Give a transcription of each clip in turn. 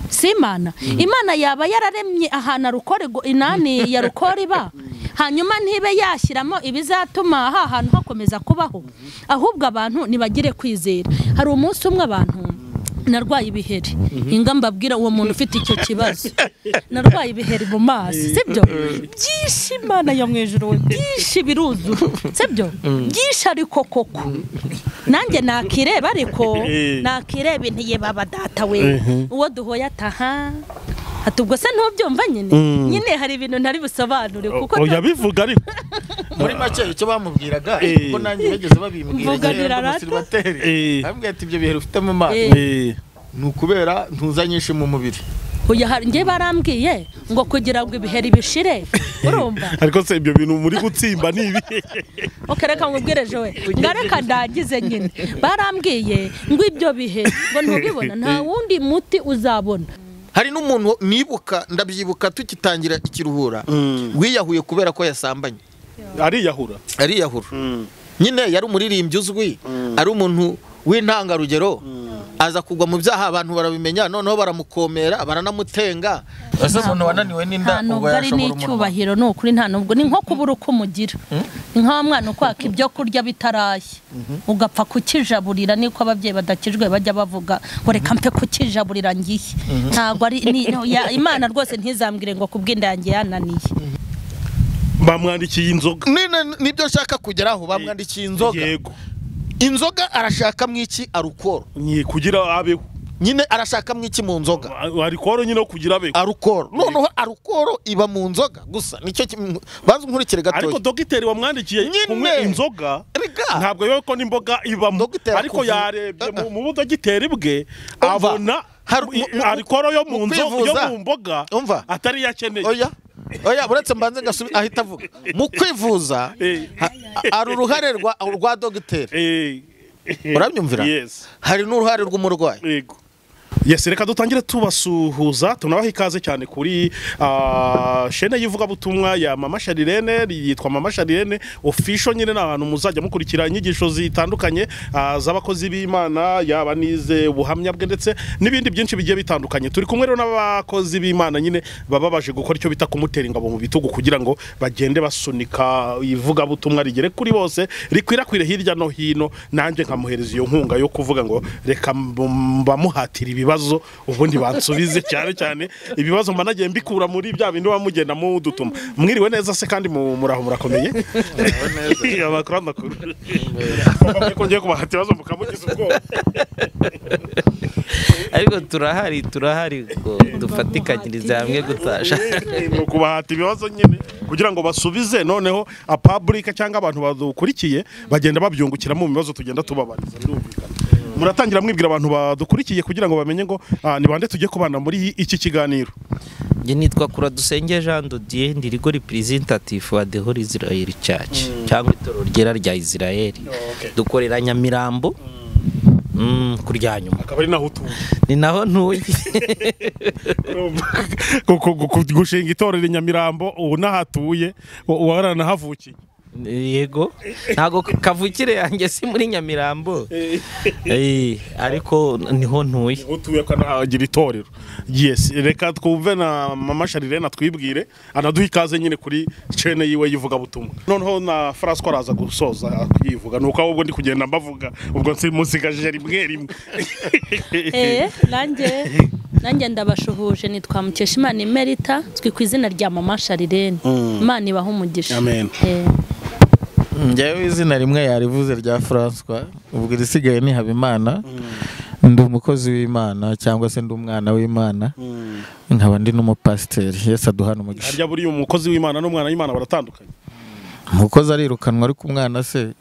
si Imana Imana yaba yararemye ahantu arukore inani ya rukore ba hanyuma ntibe yashyiramo ibizatuma aha hantu hakomeza kubaho ahubwo abantu nibagire kwizera hari umunsi umwe abantu narwaye ibiheri inga mbabwira uwo muntu ufite icyo kibazo narwaye ibiheri mu maso sibyo byinshi Imana yo mwijuru byinshi biruzura sibyo byinshi ariko koko nanjye nakireba ariko nakireba intiye baba data we uwo duhoya ataha atubwo se ntubyumva nyine hari ibintu ntari busobanure kuko yabivuga ariko muri make icyo bamubwiraga ko nanjye bageze babimbwira bateri bambwiye ati ibyo biheri ufite mu maso nukubera ntuzanyishe mu mubiri oya nge barambwiye ngo kugira ngo ibiheri bishire urumva ariko se ibyo bintu muri gutsimba nibi okereka ngubwireje we ngareka ndagize nyine barambwiye ngo ibyo bihe ngo ntubibona nta wundi muti uzabona hari n'umuntu nibuka ndabyibuka tukitangira ikiruhura wiyahuye kubera ko yasambanye ariyahura nyine yari umuririmbyi uzwi ari umuntu w'intangarugero aza kugwa mu byaha abantu barabimenya noneho baramukomera baranamutenga ese umuntu wananiwe n'inda ubwo yashobora n'icyubahiro no kuri nta nubwo ni nko kubura uko mugira ni nka mwana ukwaka ibyo kurya bitarashye ugapfa kukijaburira niko ababyeyi badakijwe bajya bavuga ngo reka mpe kukijaburira ngiye ntago ari Imana rwose ntizambwire ngo kubw'inda yanjye yananiye bamwandikiye inzoga nibyo nshaka kugeraho bamwandikiye inzoga yego inzoga arashaka mwiki arukoro ni kugira abeho nyine arashaka mwiki mu nzoga arukoro nyine kugira abeho arukoro noneho arukoro iba mu nzoga gusa nicyo banze nkurikire gatoya ariko dogiteri wamwandikiye kumwe inzoga ntabwo yuko n'imboga ibamo ariko yarebye mu budogiteri bwe abona arukoro yo mu nzoga yo mu mboga atari yakeneye oya buretse mbanze ngasubi ahita avuga mu kwivuza ari uruhare rwa dogiteri urabyumvira hari n'uruhare rw'umurwayi yego Yes, reka dutangire tubasuhuza tunabaha ikaze cyane kuri shene yivuga butumwa ya Mama Sharirene yitwa Mama Sharirene official nyine n'abantu muzajya mukurikira inyigisho zitandukanye z'abakozi b'Imana yaba nize ubuhamya bwe ndetse n'ibindi byinshi bigiye bitandukanye turi kumwe rero n'abakozi b'Imana nyine bababaje gukora icyo bita kumutera ingabo mu bitugu kugira ngo bagende basunika ivuga butumwa rigere kuri bose rikwirakwire hirya no hino nanjye nkamuhereza iyo nkunga yo kuvuga ngo reka bamuhatira ibibazo ubundi bansubize cyane ibibazo mbanagiye mbikura muri bya bindi bamugenda mu dutuma mwiriwe neza se kandi muraho murakomeye amakuru kongeye kubahati ibibazo mukamugize ubwoba ariko turahari ngo dufatikanyirize hamwe gutasha no kubahati ibibazo nyine kugira ngo basubize noneho a public cyangwa abantu badukurikiye bagenda babyungukira mu bibazo tugenda tubabariza birumvikana muratangira mwibwira abantu badukurikiye kugira ngo bamenye ngo ni bande tugiye kubana muri iki kiganiro. Nge nitwa Kuradusenge Jean Dodier ndi rigo representative wa The Holy Israel Church cyangwa itorero ryera rya Israel dukorera Nyamirambo kuryanyuma akaba ari naho utuye ni naho ntuye gushinga itorero Nyamirambo ubu nahatuye waranahavukiye yego ntago kavukire yanjye si muri Nyamirambo ariko niho ntuye utuye kanagira itorero. Yes, reka twumve na Mama Sharirene atwibwire anaduha ikaze nyine kuri chaîne yiwe yivuga butumwa noneho na François araza gusoza yivuga nuko ahubwo ndi kugenda mbavuga ubwo nsi musigaje rimwe nanjye ndabashuhuje nitwa Mukeshimana Emerita twi ku izina rya Mama Sharirene Imana ibaho umugisha. Amen. Njyewe izina rimwe yarivuze rya François ubwo risigaye ni Habimana ndi umukozi w'Imana cyangwa se ndi umwana w'Imana nkaba ndi n'umupasiteri Yesu aduhana umugisha. Arya buri umukozi w'Imana n'umwana w'Imana baratandukanye. Umukozi arirukanwa ariko umwana se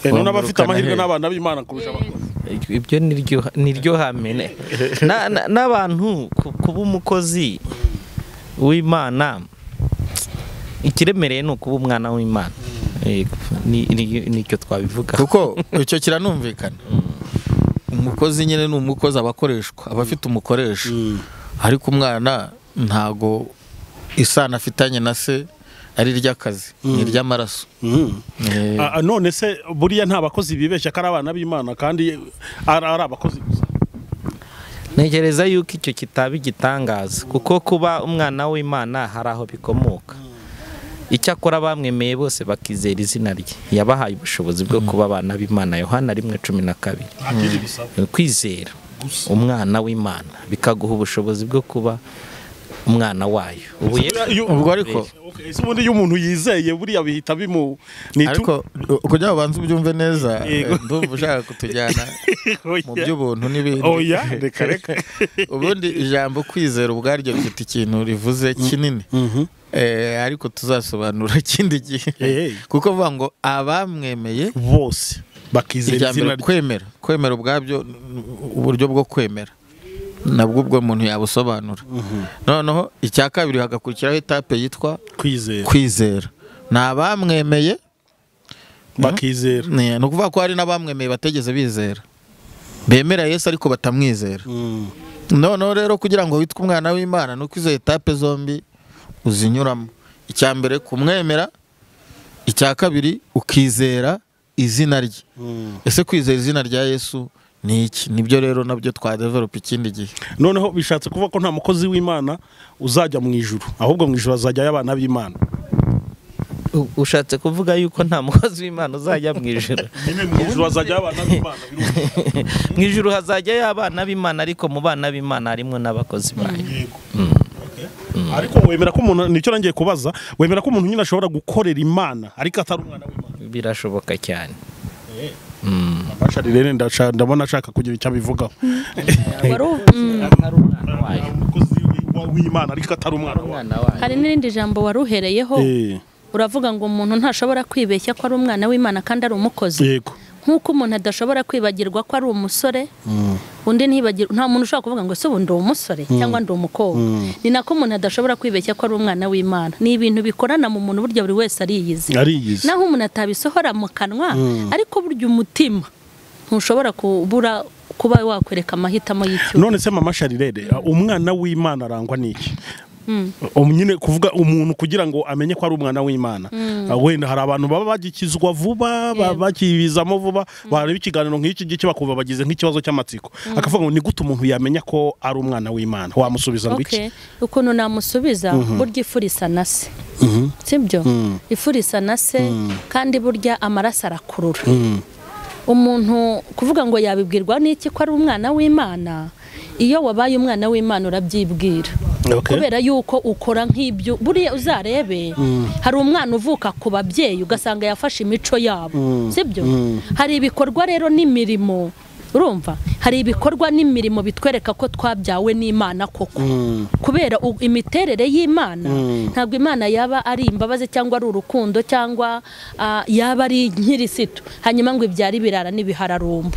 none abafite amahirwe n'abana b'Imana kurusha abakozi. Ibyo niryo hamene n'abantu kuba umukozi w'Imana ikiremereye no kuba umwana w'Imana nicyo twabivuga kuko icyo kiranumvikana umukozi nyine n'umukozi abakoreshwa abafite umukoresha ariko umwana ntago isana afitanye na se ari ry'akazi ni ry'amaraso. None se buriya nta bakozi bibeshya ko ari abana b'Imana kandi ari abakozi gusa ntekereza yuko icyo kitaba igitangaza kuko kuba umwana w'Imana hari aho bikomoka. Icyakora bamwemeye bose bakizera izina rye yabahaye ubushobozi bwo kuba abana b'Imana. Yohana 1:12. Kwizera umwana w'Imana bikaguha ubushobozi bwo kuba umwana wayo. ubwo ariko ubundi iyo umuntu yizeye buriya bihita bimu ariko kugira ubanze ubyumve neza ndumva ushaka kutujyana mu by'ubuntu n'ibindi. oya reka ubundi ijambo kwizera ubwaryo bifite ikintu rivuze kinini. Ariko tuzasobanura ikindi gihe kuko vuga ngo abamwemeye bose bakizera izina rye. Kwemera ubwabyo uburyo bwo kwemera nabwo ubwo umuntu yabusobanura. Noneho icya kabiri hagakurikiraho etape yitwa kwizera. Nabamwemeye bakizera. Ni ukuvuga ko hari n'abamwemeye bategeze bizera, bemera Yesu ariko batamwizera. Noneho rero kugira ngo witwe umwana w'Imana nuko izo etape zombi uzinyuramo. Icya mbere kumwemera, icya kabiri ukizera izina rye. Ese kwizera izina rya Yesu ni iki? Nibyo rero nabyo twadevelop ikindi gihe. Noneho bishatse kuvuga ko nta mukozi w'Imana uzajya mu ijuru, ahubwo mu ijuru azajya abana b'Imana. Ushatse kuvuga yuko nta mukozi w'Imana uzajya mu ijuru? Mu ijuru hazajya abana b'Imana. Mu ijuru hazajya abana b'Imana, ariko mu bana b'Imana harimo n'abakozi bayo. Ariko wemera ko umuntu, nicyo nangiye kubaza, wemera ko umuntu nyine ashobora gukorera Imana ariko atari umwana w'Imana? Birashoboka cyane. Amashari rero ndabona ashaka kugira icyo abivugaho. Umukozi w'Imana ariko atari umwana wayo. Hari n'irindi jambo waruhereyeho uravuga ngo umuntu ntashobora kwibeshya ko ari umwana w'Imana kandi ari umukozi. Yego. Nk'uko umuntu adashobora kwibagirwa ko ari umusore, undi ntibagirwa. Nta muntu ushobora kuvuga ngo se ubu ndi umusore cyangwa ndi umukobwa. Ni nako umuntu adashobora kwibeshya ko ari umwana w'Imana. Ni ibintu bikorana mu muntu burya buri wese ariyizi. Naho umuntu atabisohora mu kanwa, ariko burya umutima ntushobora kubura kuba wakwereka amahitamo y'icyo. None se mama Sharirere, umwana w'Imana arangwa n'iki? Nyine kuvuga umuntu kugira ngo amenye ko ari umwana w'Imana. Wenda hari abantu baba bagikizwa vuba, bakibizamo vuba, bareba ikiganiro nk'iki giki bakumva bagize nk'ikibazo cy'amatsiko, akavuga ngo ni gute umuntu yamenya ko ari umwana w'Imana? Wamusubiza ngo iki? Ukuntu namusubiza, burya ifurisa na se, sibyo? Ifurisa na se, kandi burya amaraso arakurura. Umuntu kuvuga ngo yabibwirwa n'iki ko ari umwana w'Imana? Iyo wabaye umwana w'Imana urabyibwira. Kubera yuko ukora nk'ibyo. Buriya uzarebe, hari umwana uvuka ku babyeyi ugasanga yafashe imico yabo, sibyo? Hari ibikorwa rero n'imirimo, urumva, hari ibikorwa n'imirimo bitwereka ko twabyawe n'Imana koko. Kubera imiterere y'Imana, ntabwo Imana yaba ari imbabazi cyangwa ari urukundo cyangwa yaba ari nk'irisito hanyuma ngo ibyari birara n'ibihararumbu.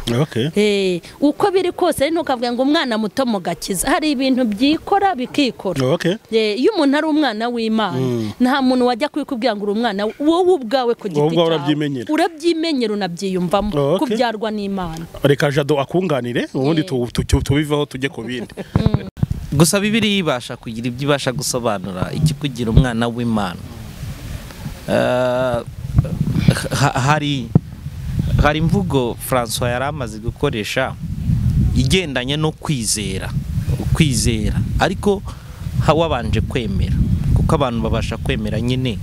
Uko biri kose rero ntukavuga ngo umwana muto mu gakiza. Hari ibintu byikora bikikora. Iyo umuntu ari umwana w'Imana, nta muntu wajya kwikubwira ngo uri umwana wowe ubwawe ku giti cyawe. Urabyimenyera, unabyiyumvamo kubyarwa n'Imana. Reka Jado akunganire ubundi tubivaho tujye ku bindi. Gusa Bibiliya ibasha kugira ibyo ibasha gusobanura ikikugira umwana w'Imana. Hari imvugo François yari amaze gukoresha igendanye no kwizera, ariko wabanje kwemera, kuko abantu babasha kwemera nyine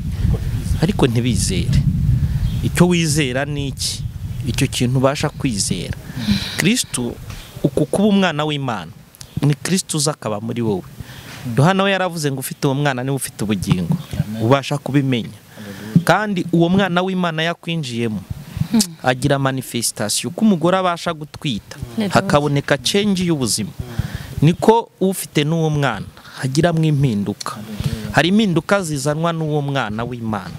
ariko ntibizere. Icyo wizera ni iki? Icyo kintu ubasha kwizera. Kristo, uku kuba umwana w'Imana, ni Kristo uza akaba muri wowe. Yohana we yaravuze ngo ufite uwo mwana niwe ufite ubugingo, ubasha kubimenya. Kandi uwo mwana w'Imana yakwinjiyemo agira manifestation ko umugore abasha gutwita hakaboneka change y'ubuzima. Niko ufite n'uwo mwana hagiramo impinduka. Hari impinduka zizanwa n'uwo mwana w'Imana.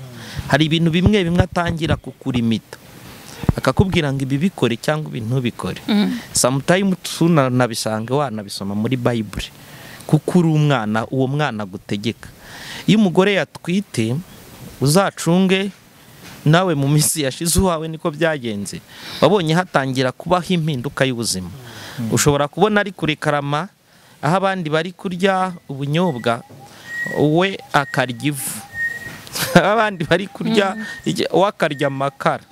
Hari ibintu bimwe bimwe atangira kukurimita, akakubwira ngo ibi bikore cyangwa ibintu bikore. Sometimes tunabisange wanabisoma muri Bible, kuko uri umwana, uwo mwana gutegeka. Iyo umugore yatwite uzacunge nawe mu minsi yashize uwawe niko byagenze. Wabonye hatangira kubaho impinduka y'ubuzima. Ushobora kubona ari kure karama aho abandi bari kurya ubunyobwa, we akarya ivu. Abandi bari kurya wakarya amakara.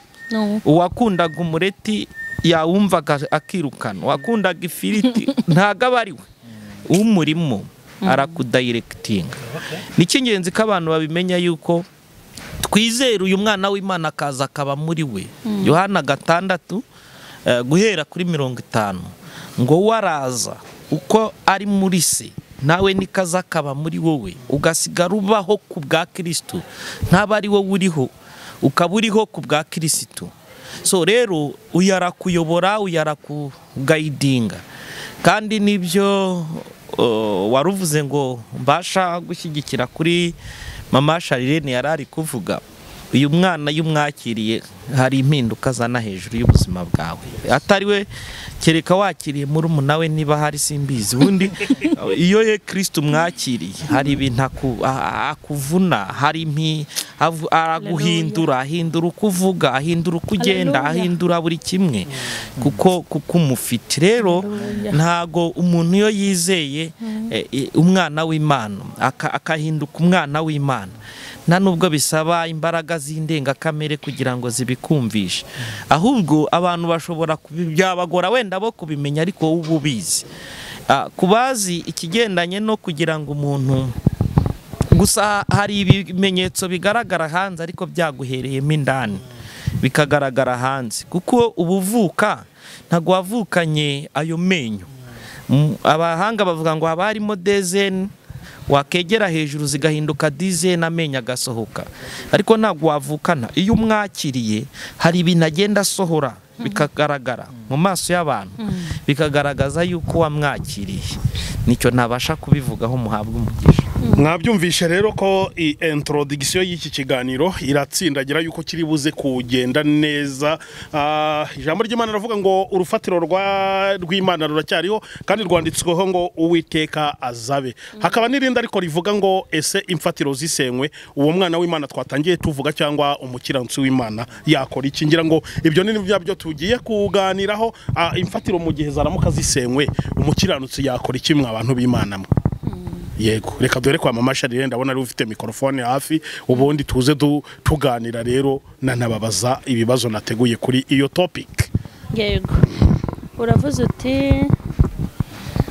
Uwakundaga umureti yawumvaga akirukana, wakundaga ifiriti ntago aba ari we umurimo arakudayirekitinga. Ni cy'ingenzi ko abantu babimenya yuko twizera uyu mwana w'Imana akaza akaba muri we. Yohana 6 guhera kuri 50 ngo waraza uko ari muri se nawe nikaza akaba muri wowe ugasigara ubaho ku bwa Kristo, ntaba ari wowe uriho ukaba uriho ku bwa Kristo. So rero uyarakuyobora uyarakugayidinga, kandi nibyo waruvuze ngo mbasha gushyigikira kuri mama Sharirene yarari kuvuga. Uyu mwana y'umwakiriye hari impinduka zana hejuru y'ubuzima bwawe, atari we kereka wakiriye muri umunawe niba hari simbizi. Ubundi iyo ye Kristo mwakiriye hari ibintu akuvuna, hari araguhindura, ahindura ukuvuga, ahindura ukugenda, ahindura buri kimwe kuko umufite. Rero ntago umuntu iyo yizeye umwana w'Imana akahinduka umwana w'Imana, nta nubwo bisaba imbaraga z'indenga kamere kugira ngo zibikumvishe, ahubwo abantu bashobora byabagora wenda bo kubimenya, ariko ububizi kubazi ikigendanye no kugira ngo umuntu gusa hari ibimenyetso bigaragara hanze ariko byaguhereyemo indani bikagaragara hanze, kuko ubuvuka ntago wavukanye ayo menyo. Abahanga bavuga ngo haba harimo dezeni, wakegera hejuru zigahinduka dizeni, amenya agasohoka, ariko ntabwo wavukana. Iyo umwakiriye hari ibintu agenda asohora bikagaragara mu maso y'abantu, bikagaragaza yuko wamwakiriye. Nicyo ntabasha kubivugaho, muhabwa umugisha. Mwabyumvishe rero ko introduction y'iki kiganiro iratsindagira yuko kiri buze kugenda neza. Ijambo ry'Imana ravuga ngo urufatiro rw'Imana ruracyariho kandi rwanditsweho ngo Uwiteka azabe. Hakaba n'irindi ariko rivuga ngo ese imfatiro zisenywe uwo mwana w'Imana twatangiye tuvuga cyangwa umukiranutsi w'Imana yakora iki? Ngira ngo ibyo ni byo tugiye kuganiraho. Imfatiro mu gihe zaramuka zisenywe umukiranutsi yakora iki abantu b'Imana? Yego, reka dore kwa mama Sharirene, ndabona ari ufite mikrofone hafi, ubundi tuze tuganira rero nanababaza ibibazo nateguye kuri iyo topic. Yego,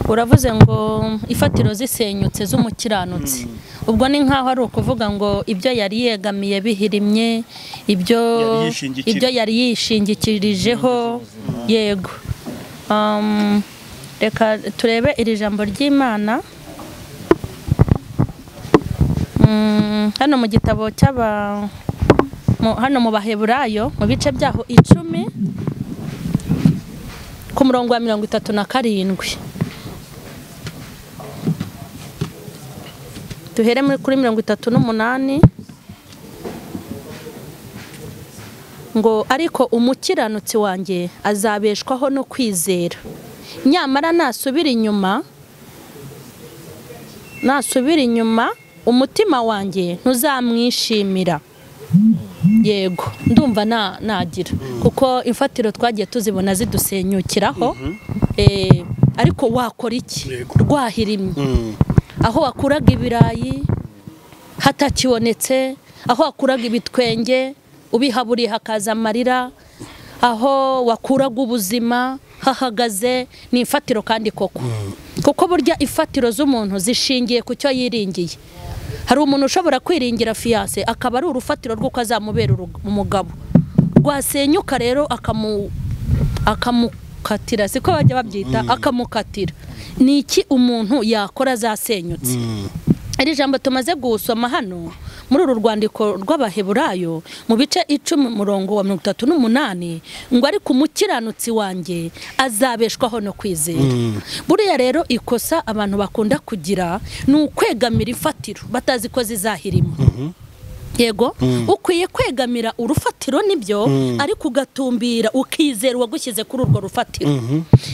uravuze ngo ifatiro zisenyutse z'umukiranutsi. Ubwo ni nkaho ari ukuvuga ngo ibyo yari yegamiye bihirimye, ibyo yari yishingikirijeho. Yego, reka turebe iri jambo ry'Imana hano mu gitabo hano mu Baheburayo mu bice byaho 10 ku murongo wa 37. Duhere kuri 38 ngo ariko umukiranutsi wanjye azabeshwaho no kwizera, nyamara nasubira inyuma umutima wanjye ntuzamwishimira. Yego, ndumva nagira kuko imfatiro twagiye tuzibona zidusenyukiraho. Ariko wakora iki? Rwahirimye, aho wakuraga ibirayi hatakibonetse, aho wakuraga ibitwenge ubihaburiye hakaza amarira, aho wakuraga ubuzima hahagaze. Ni imfatiro kandi koko kuko burya ifatiro z'umuntu zishingiye ku cyo yiringiye. Hari umuntu ushobora kwiringira fiance akaba ari urufatiro rw'uko azamubera umugabo, rwasenyuka rero akamukatira, siko bajya babyita, akamukatira. Ni iki umuntu yakora zasenyutse? Iri jambo tumaze gusoma hano muri uru rwandiko rw'Abaheburayo mu bice 10 murongo wa 38 ngo ariko umukiranutsi wanjye azabeshwaho no kwizera. Buriya rero ikosa abantu bakunda kugira ni ukwegamira ifatiro batazi ko zizahirimo. Yego, ukwiye kwegamira urufatiro nibyo, ariko ugatumbira ukizera wagushyize kuri urwo rufatiro.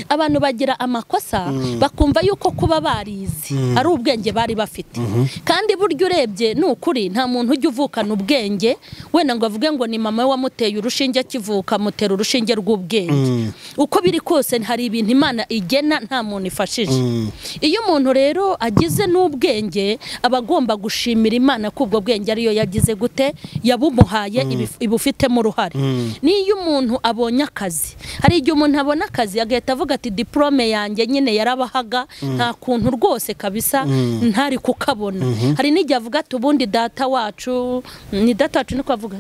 Abantu bagira amakosa bakumva yuko kuba barizi ari ubwenge bari bafite, kandi buryo urebye ni ukuri nta muntu ujya uvukana ubwenge wenda ngo avuge ngo ni mama we wamuteye urushinge akivuka mutera urushinge rw'ubwenge. Uko biri kose hari ibintu Imana igena nta muntu ifashije. Iyo umuntu rero agize n'ubwenge aba agomba gushimira Imana ko ubwo bwenge ariyo yagize yagize gute yabumuhaye ibufitemo uruhare. Niyo umuntu abonye akazi, hari igihe umuntu abona akazi agahita avuga ati diplome yanjye nyine yarabahaga nta kuntu rwose kabisa ntari kukabona. Hari n'igihe avuga ati ubundi data wacu ni data wacu niko avuga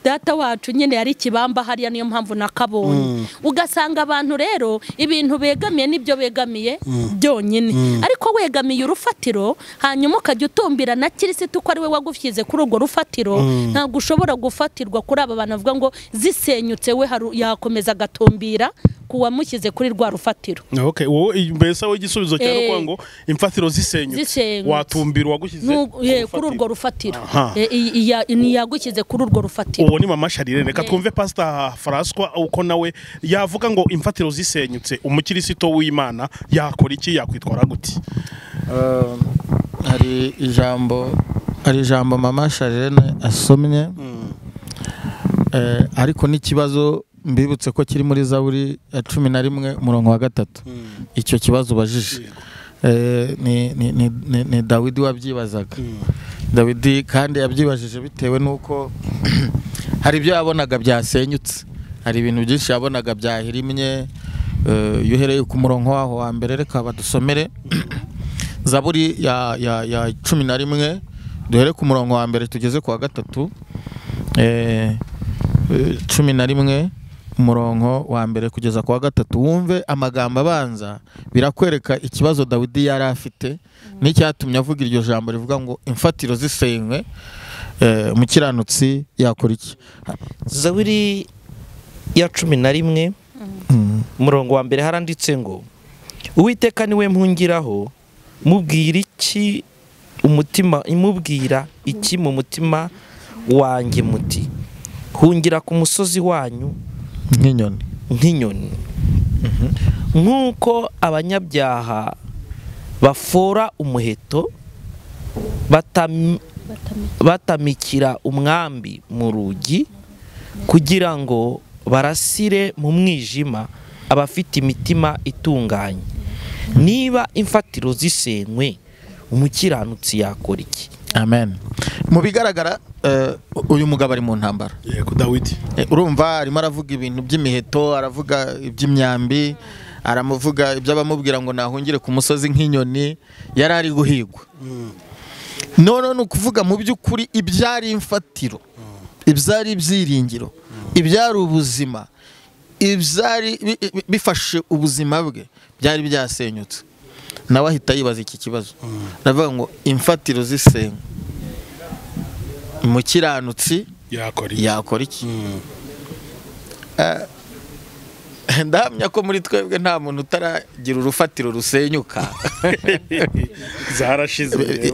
data wacu nyine yari kibamba hariya niyo mpamvu nakabonye. Ugasanga abantu rero ibintu begamiye nibyo begamiye byonyine, ariko wegamiye urufatiro hanyuma ukajya utumbira na kirisitu ko ari we wagushyize kuri urwo rufatiro, ntabwo ushobora gufatirwa kuri aba bantu bavuga ngo zisenyutse we yakomeza agatumbira kuwamushyize kuri rwa rufatiro. Okay, wowe mbese wowe igisubizo cyane kwa ngo imfatiro zisenyutse watumbira wagushyize kuri urwo rufatiro, ni yagushyize kuri urwo rufatiro. Uwo ni mama Charlene. Reka twumve Pastor François uko nawe yavuga ngo imfatiro zisenyutse umukirisito w'Imana yakora iki, yakwitwara gute? Hari ijambo mama Charlene asomye, ariko n'ikibazo mbibutse ko kiri muri Zaburi ya 11 umurongo wa 3. Icyo kibazo bajije ni Dawidi wabyibazaga. Dawidi kandi yabyibajije bitewe nuko hari ibyo yabonaga byasenyutse, hari ibintu byinshi yabonaga byahirimye. Yuhereye ku murongo waho wa mbere, reka badusomere Zaburi ya 11 duhere ku murongo wa mbere tugeze ku wa 3. 11 umurongo wa mbere kugeza ku wa 3, wumve amagambo abanza birakwereka ikibazo Dawidi yari afite n'icyatumye avuga iryo jambo rivuga ngo imfatiro zisenywe, umukiranutsi yakora iki. Zaburi ya 11 umurongo wa mbere haranditse ngo Uwiteka niwe mpungiraho, mubwira iki umutima, imubwira iki mu mutima wanjye muti hungira ku musozi wanyu nk'inyoni. Nk'uko abanyabyaha bafora umuheto batamikira umwambi mu rugi kugira ngo barasire mu mwijima abafite imitima itunganye, niba imfatiro zisenywe umukiranutsi yakora iki? Amen. Mu bigaragara uyu mugabo ari mu ntambara. Yego Dawidi. Urumva arimo aravuga ibintu by'imiheto, aravuga iby'imyambi, aramuvuga iby'abamubwira ngo nahungire ku musozi nk'inyoni, yari ari guhigwa. None ukuvuga mu by'ukuri ibyari imfatiro, ibyari ibyiringiro, ibyari ubuzima, ibyari bifashe ubuzima bwe byari byasenyutse. Nawe ahita yibaza iki kibazo, navuga ngo imfatiro zisenywe umukiranutsi yakora iki? Ndahamya ko muri twebwe nta muntu utaragira urufatiro rusenyuka. Zarashizwe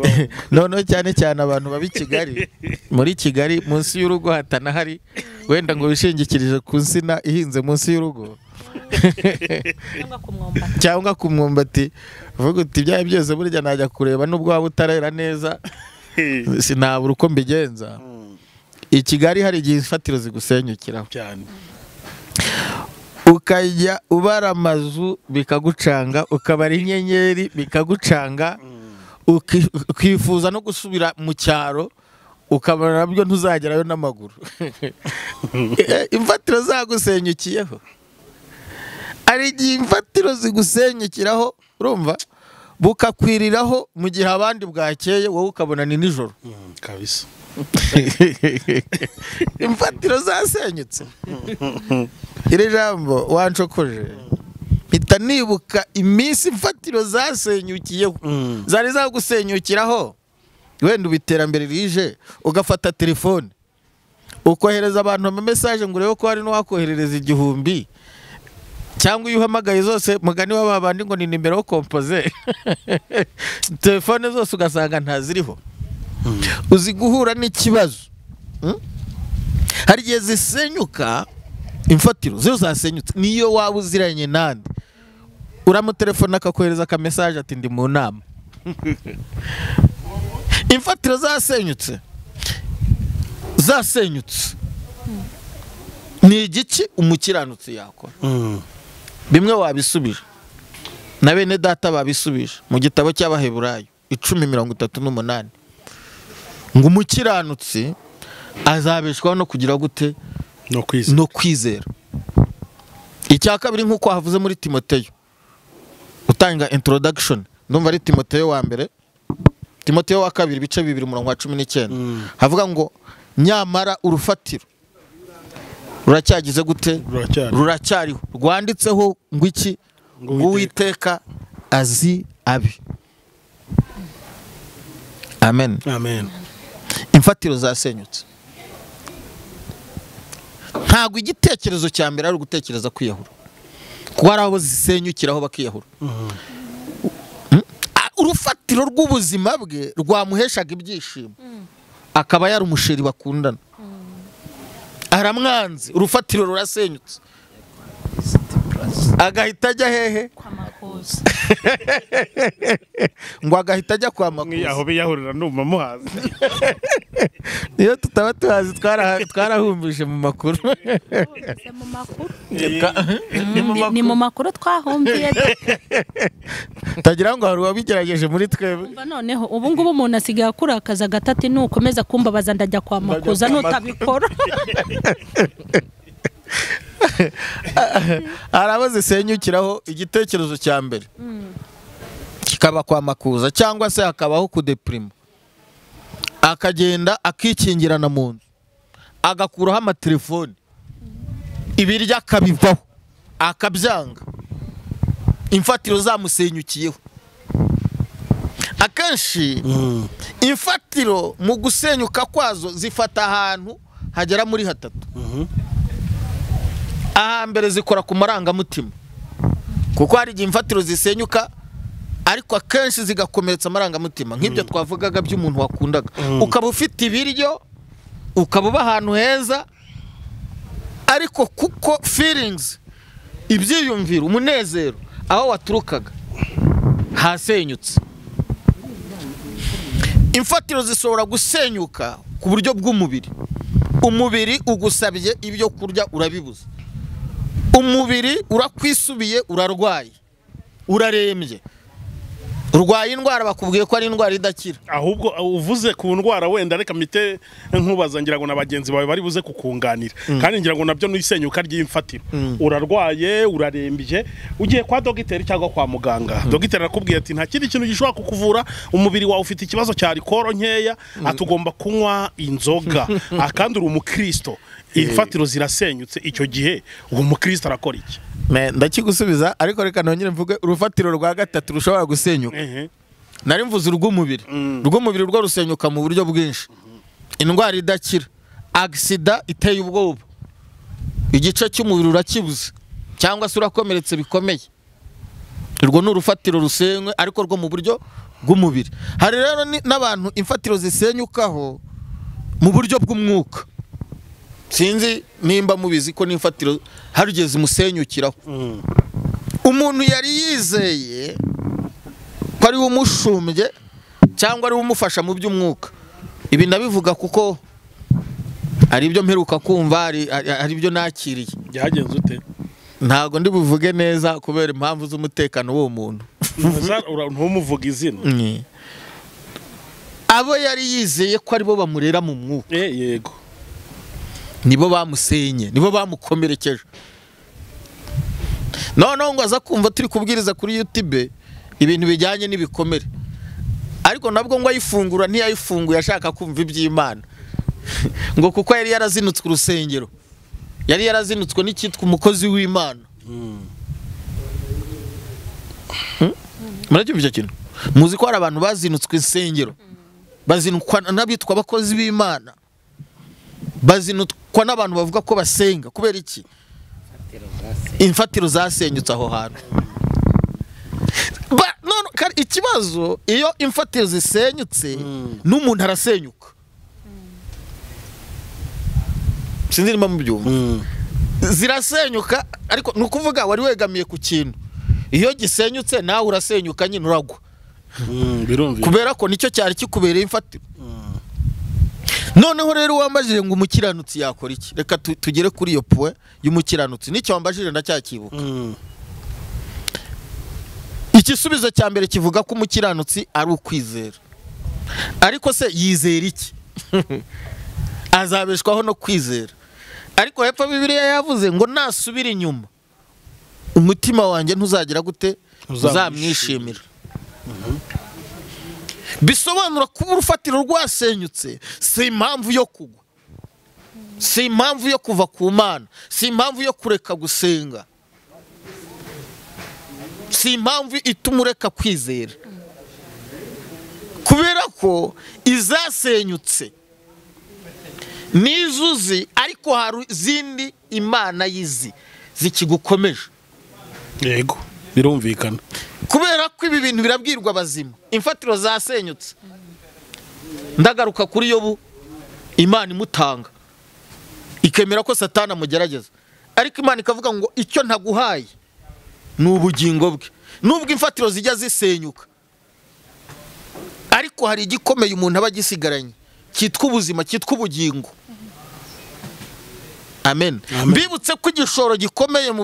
noneho cyane cyane abantu babi Kigali, muri Kigali munsi y'urugo hatana hari wenda ngo bishingikirije ku nsina ihinze munsi y'urugo cyangwa ku mwumbati, uvuga uti ibyaye byose burya najya kureba nubwo waba utarera neza sinabura uko mbigenza. I Kigali hari igihe imfatiro zigusenyukiraho cyane, ukajya ubara amazu bikagucanga, ukabara inyenyeri bikagucanga, ukifuza no gusubira mu cyaro ukabona nabyo ntuzagerayo n'amaguru. Imfatiro zagusenyukiyeho. Ari igihe imfatiro zigusenyukiraho, urumva bukakwiriraho mu gihe abandi bwakeye wowe ukabona ni nijoro kabisa. Imfatiro zasenyutse. Iri jambo wancokoje mpita nibuka iminsi imfatiro zasenyukiyeho, zari zagusenyukiraho. Wenda ubiterambere rije ugafata telefone ukohereza abantu ama message ngo urebe ko hari n'uwakoherereza 1000, cyangwa iyo uhamagaye zose mugani w'abandi ngo ni nimero compose telefone zose ugasanga ntaziriho. Uzi guhura n'ikibazo, hari igihe zisenyuka imfatiro zo zasenyutse. Niyo waba uziranye nande uramutelefona akakohereza ka message ati ndi mu nama. Imfatiro zasenyutse ni igiki umukiranutsi yakora? Bimwe wabisubije na bene data babisubije mu gitabo cy'Abaheburayo 10:38. ngo umukiranutsi azabeshwaho no kugira gute no kwizera. Icya kabiri nk'uko havuze muri Timoteyo utanga introduction, ndumva ari Timoteyo wa mbere, Timoteyo wa kabiri bice 2:19 havuga ngo nyamara urufatiro ruracyagize gute ruracyariho rwanditseho ngo iki ngo Uwiteka azi abi. Amen. Amen. Imfatiro zasenyutse. Ntago igitekerezo cya mbere ari ugutekereza kwiyahura, kuko hari abo zisenyukiraho bakiyahura. Urufatiro rw'ubuzima bwe rwamuheshaga ibyishimo, akaba yari umusheri bakundana, aramwanze, urufatiro rurasenyutse, agahita ajya hehe ngo agahita ajya kwa makuza. Aho biyahurira ndumva muhazi. Niyo tutaba tuhazi twarahumbije mu makuru. Ni mu makuru twahumbiye. Tagira ngo hari wabigerageje muri twebwe. Noneho ubu ngubu umuntu asigaye akura akaza gatati nukomeza kumbabaza ndajya kwa makuza nutabikora. Arabaze senyukiraho igitekerezo cya mbere kikaba kwa makuza, cyangwa se akabaho kudeprima, akagenda akikingirana mu nzu, agakuraho amatelefoni, ibiryo akabivaho, akabyanga, imfatiro zamusenyukiyeho. Akenshi imfatiro mu gusenyuka kwazo zifata ahantu hagera muri hatatu. Ahambere zikora ku marangamutima, kuko hari igihe imfatiro zisenyuka ariko akenshi zigakomeretsa amarangamutima, nk'ibyo twavugaga by'umuntu wakundaga. Ukaba ufite ibiryo, ukaba uba ahantu heza, ariko kuko feelings, ibyiyumviro, umunezero aho waturukaga hasenyutse. Imfatiro zishobora gusenyuka ku buryo bw'umubiri. Umubiri ugusabye ibyo kurya urabibuza, umubiri urakwisubiye, urarwaye, urarembye, urwaye indwara bakubwiye ko ari indwara idakira. Ahubwo uvuze ku ndwara wenda reka mite nkubaza, ngira ngo nabagenzi bawe bari buze kukunganira, kandi ngira ngo nabyo n'isenyuka ry'imfatiro. Urarwaye, urarembye, ugiye kwa dogiteri cyangwa kwa muganga, dogiteri arakubwiye ati nta kindi kintu gishobora kukuvura, umubiri wawe ufite ikibazo cya alcohol nkeya, atugomba kunywa inzoga, akandi uri umukristo, imfatiro zirasenyutse. Icyo gihe uwo mukristo arakora iki? Ndakigusubiza, ariko reka nongere mvuge urufatiro rwa gatatu rushobora gusenyuka. Nari mvuze urw'umubiri. Urw'umubiri rwo rusenyuka mu buryo bwinshi. Indwara idakira, agisida iteye ubwoba, igice cy'umubiri urakibuze cyangwa se urakomeretse bikomeye, urwo ni urufatiro rusenywe ariko rwo mu buryo bw'umubiri. Hari rero n'abantu imfatiro zisenyukaho mu buryo bw'umwuka. Sinzi nimba mubizi ko n'imfatiro harugeze umusenyukiraho. Umuntu yari yizeye ko ari umushumbye cyangwa ari umufasha mu by'umwuka. Ibi ndabivuga kuko ari ibyo mperuka kumva, ari ibyo nakiriye. Byagenze ute? Ntago ndi buvuge neza kubera impamvu z'umutekano w'uwo muntu. Ntumuvuga izina. Abo yari yizeye ko aribo bamurera mu mwuka. Yego. Nibo bamusenye, nibo bamukomerekeje. Noneho ngo aza kumva turi kubwiriza kuri YouTube ibintu bijyanye n'ibikomere, ariko nabwo ngo ayifungura ntiyayifunguye ashaka kumva iby'Imana. Ngo kuko yari yarazinutswe urusengero, yari yarazinutswe n'icyitwa umukozi w'Imana. Muracyumva icyo kintu? Muzi ko hari abantu bazinutswe insengero, bazinukwa n'abitwa abakozi b'Imana, bazinukwa n'abantu bavuga ko basenga. Kubera iki? Imfatiro zasenyutse aho hantu. Ikibazo iyo imfatiro zisenyutse n'umuntu arasenyuka. Sinzi nimba mubyumva. Zirasenyuka, ariko nukuvuga wari wegamiye ku kintu, iyo gisenyutse nawe urasenyuka nyine uragwa. Kubera ko nicyo cyari kikubereye imfatiro. Noneho rero wambajije ngo umukiranutsi yakora iki? Reka tugere kuri iyo point y'umukiranutsi. Nicyo wambajije ndacyakibuka. Igisubizo cya mbere kivuga ko umukiranutsi ari ukwizera. Ariko se yizera iki? azabeshwaho no kwizera. Ariko hepfo Bibiliya yavuze ngo nasubira inyuma umutima wanjye ntuzagira gute uzamwishimira. Bisobanura kuba urufatiro rwasenyutse si impamvu yo kugwa, si impamvu yo kuva ku Mana, si impamvu yo kureka gusenga, si impamvu ituma ureka kwizera. Kubera ko izasenyutse nizuzi, ariko hari izindi Imana yizi zikigukomeje. Yego, birumvikana. Kubera ko ibi bintu birabwirwa abazima, imfatiro zasenyutse. Ndagaruka kuri Yobu, Imana imutanga ikemera ko Satani amugerageza, ariko Imana ikavuga ngo icyo ntaguhaye ni ubugingo bwe. Nubwo imfatiro zijya zisenyuka, ariko hari igikomeye umuntu aba agisigaranye cyitwa ubuzima, cyitwa ubugingo. Amen. Mbibutse ko igishoro gikomeye mu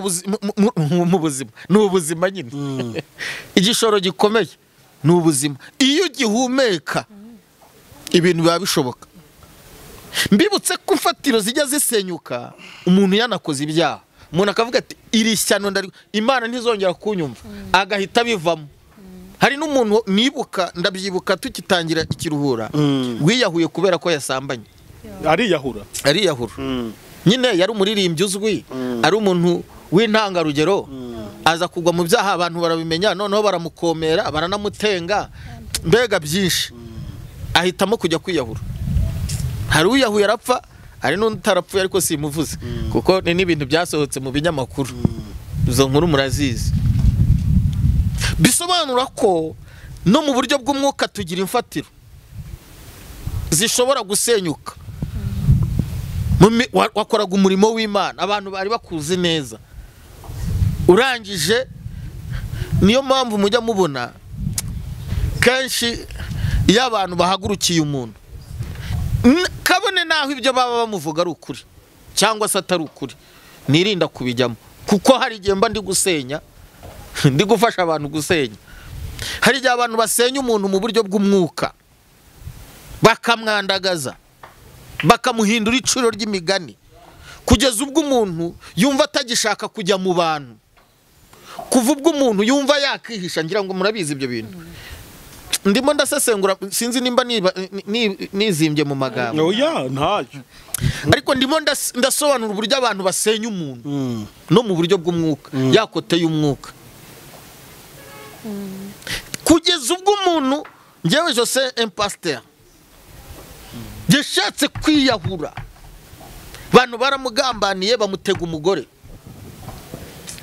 buzima ni ubuzima nyine. Igishoro gikomeye ni ubuzima. Iyo ugihumeka ibintu biba bishoboka. Mbibutse ko imfatiro zijya zisenyuka umuntu yanakoze ibyaha, umuntu akavuga ati iri shyano Imana ntizongera kunyumva, agahita bivamo. Hari n'umuntu nibuka, ndabyibuka tukitangira ikiruhura, wiyahuye kubera ko yasambanye. Ariyahura. Nyine yari umuririmbyi uzwi, ari umuntu w'intangarugero, aza kugwa mu byaha, abantu barabimenya, noneho baramukomera, baranamutenga, mbega byinshi, ahitamo kujya kwiyahura. Hari uyahuye arapfa, hari n'undi utarapfuye ariko simuvuze, kuko ni n'ibintu byasohotse mu binyamakuru, izo nkuru murazizi. Bisobanura ko no mu buryo bw'umwuka tugira imfatiro zishobora gusenyuka. Wakoraga umurimo w'Imana, abantu bari bakuzi neza, urangije. Niyo mpamvu mujya mubona kenshi iyo abantu bahagurukiye umuntu, kabone naho ibyo baba bamuvuga ari ukuri cyangwa se atari ukuri, nirinda kubijyamo, kuko hari igihe mba ndi gusenya, ndi gufasha abantu gusenya. Hari igihe abantu basenya umuntu mu buryo bw'umwuka, bakamwandagaza, bakamuhindura iciro ry'imigani, kugeza ubwo umuntu yumva atagishaka kujya mu bantu, kuva ubwo umuntu yumva yakihisha. Ngira ngo murabizi ibyo bintu. Ndimo ndasesengura, sinzi nimba nizimbye mu magambo. Oya, ntacyo. Ariko ndimo ndasobanura uburyo abantu basenya umuntu no mu buryo bw'umwuka, yakoteye umwuka. Kugeza ubwo umuntu, njyewe Jose Impasteur, yashatse kwiyahura, abantu baramugambaniye, bamutega umugore.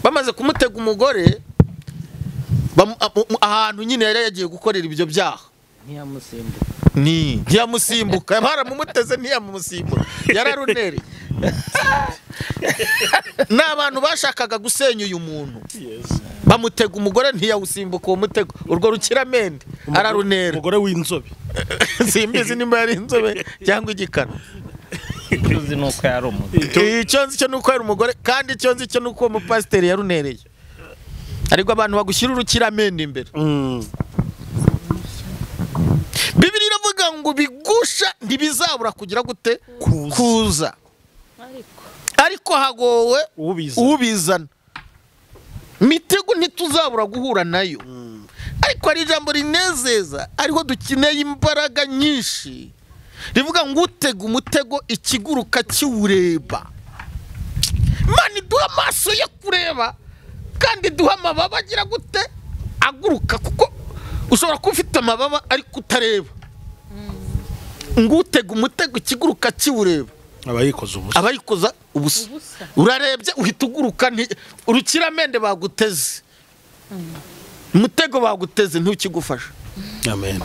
Bamaze kumutega umugore, ahantu nyine yari yagiye gukorera ibyo byaha, ntiyamusimbuka, baramumuteze ntiyamusimbuka, yararunereye. N'abantu bashakaga gusenya uyu muntu, bamutega umugore, ntiyawusimbuka uwo mutego, urwo rukiramende ararunera. Umugore w'inzobe, simbizi nimba yari inzobe cyangwa igikara. Icyo nzi nuko yari umugore. Icyo nzi cyo nuko yari umugore, kandi icyo nzi cyo nuko umupasiteri yarunereye. Ariko abantu bagushyira urukiramende imbere. Bibiliya iravuga ngo bigusha ntibizabura kugira gute kuza, ariko hagowe ubizana. Mitego ntituzabura guhura nayo, ariko hari ijambo rinezeza, ariho dukeneye imbaraga nyinshi, rivuga ngo utega umutego ikiguruka kiwureba. Imana iduha amaso yo kureba, kandi duha amababa agira gute aguruka, kuko ushobora kuba ufite amababa ariko utareba. Ngo utega umutego ikiguruka kiwureba, abayikoza ubusa. Urarebye uhita uguruka, urukiramende baguteze, umutego baguteze ntukigufasha. Amen.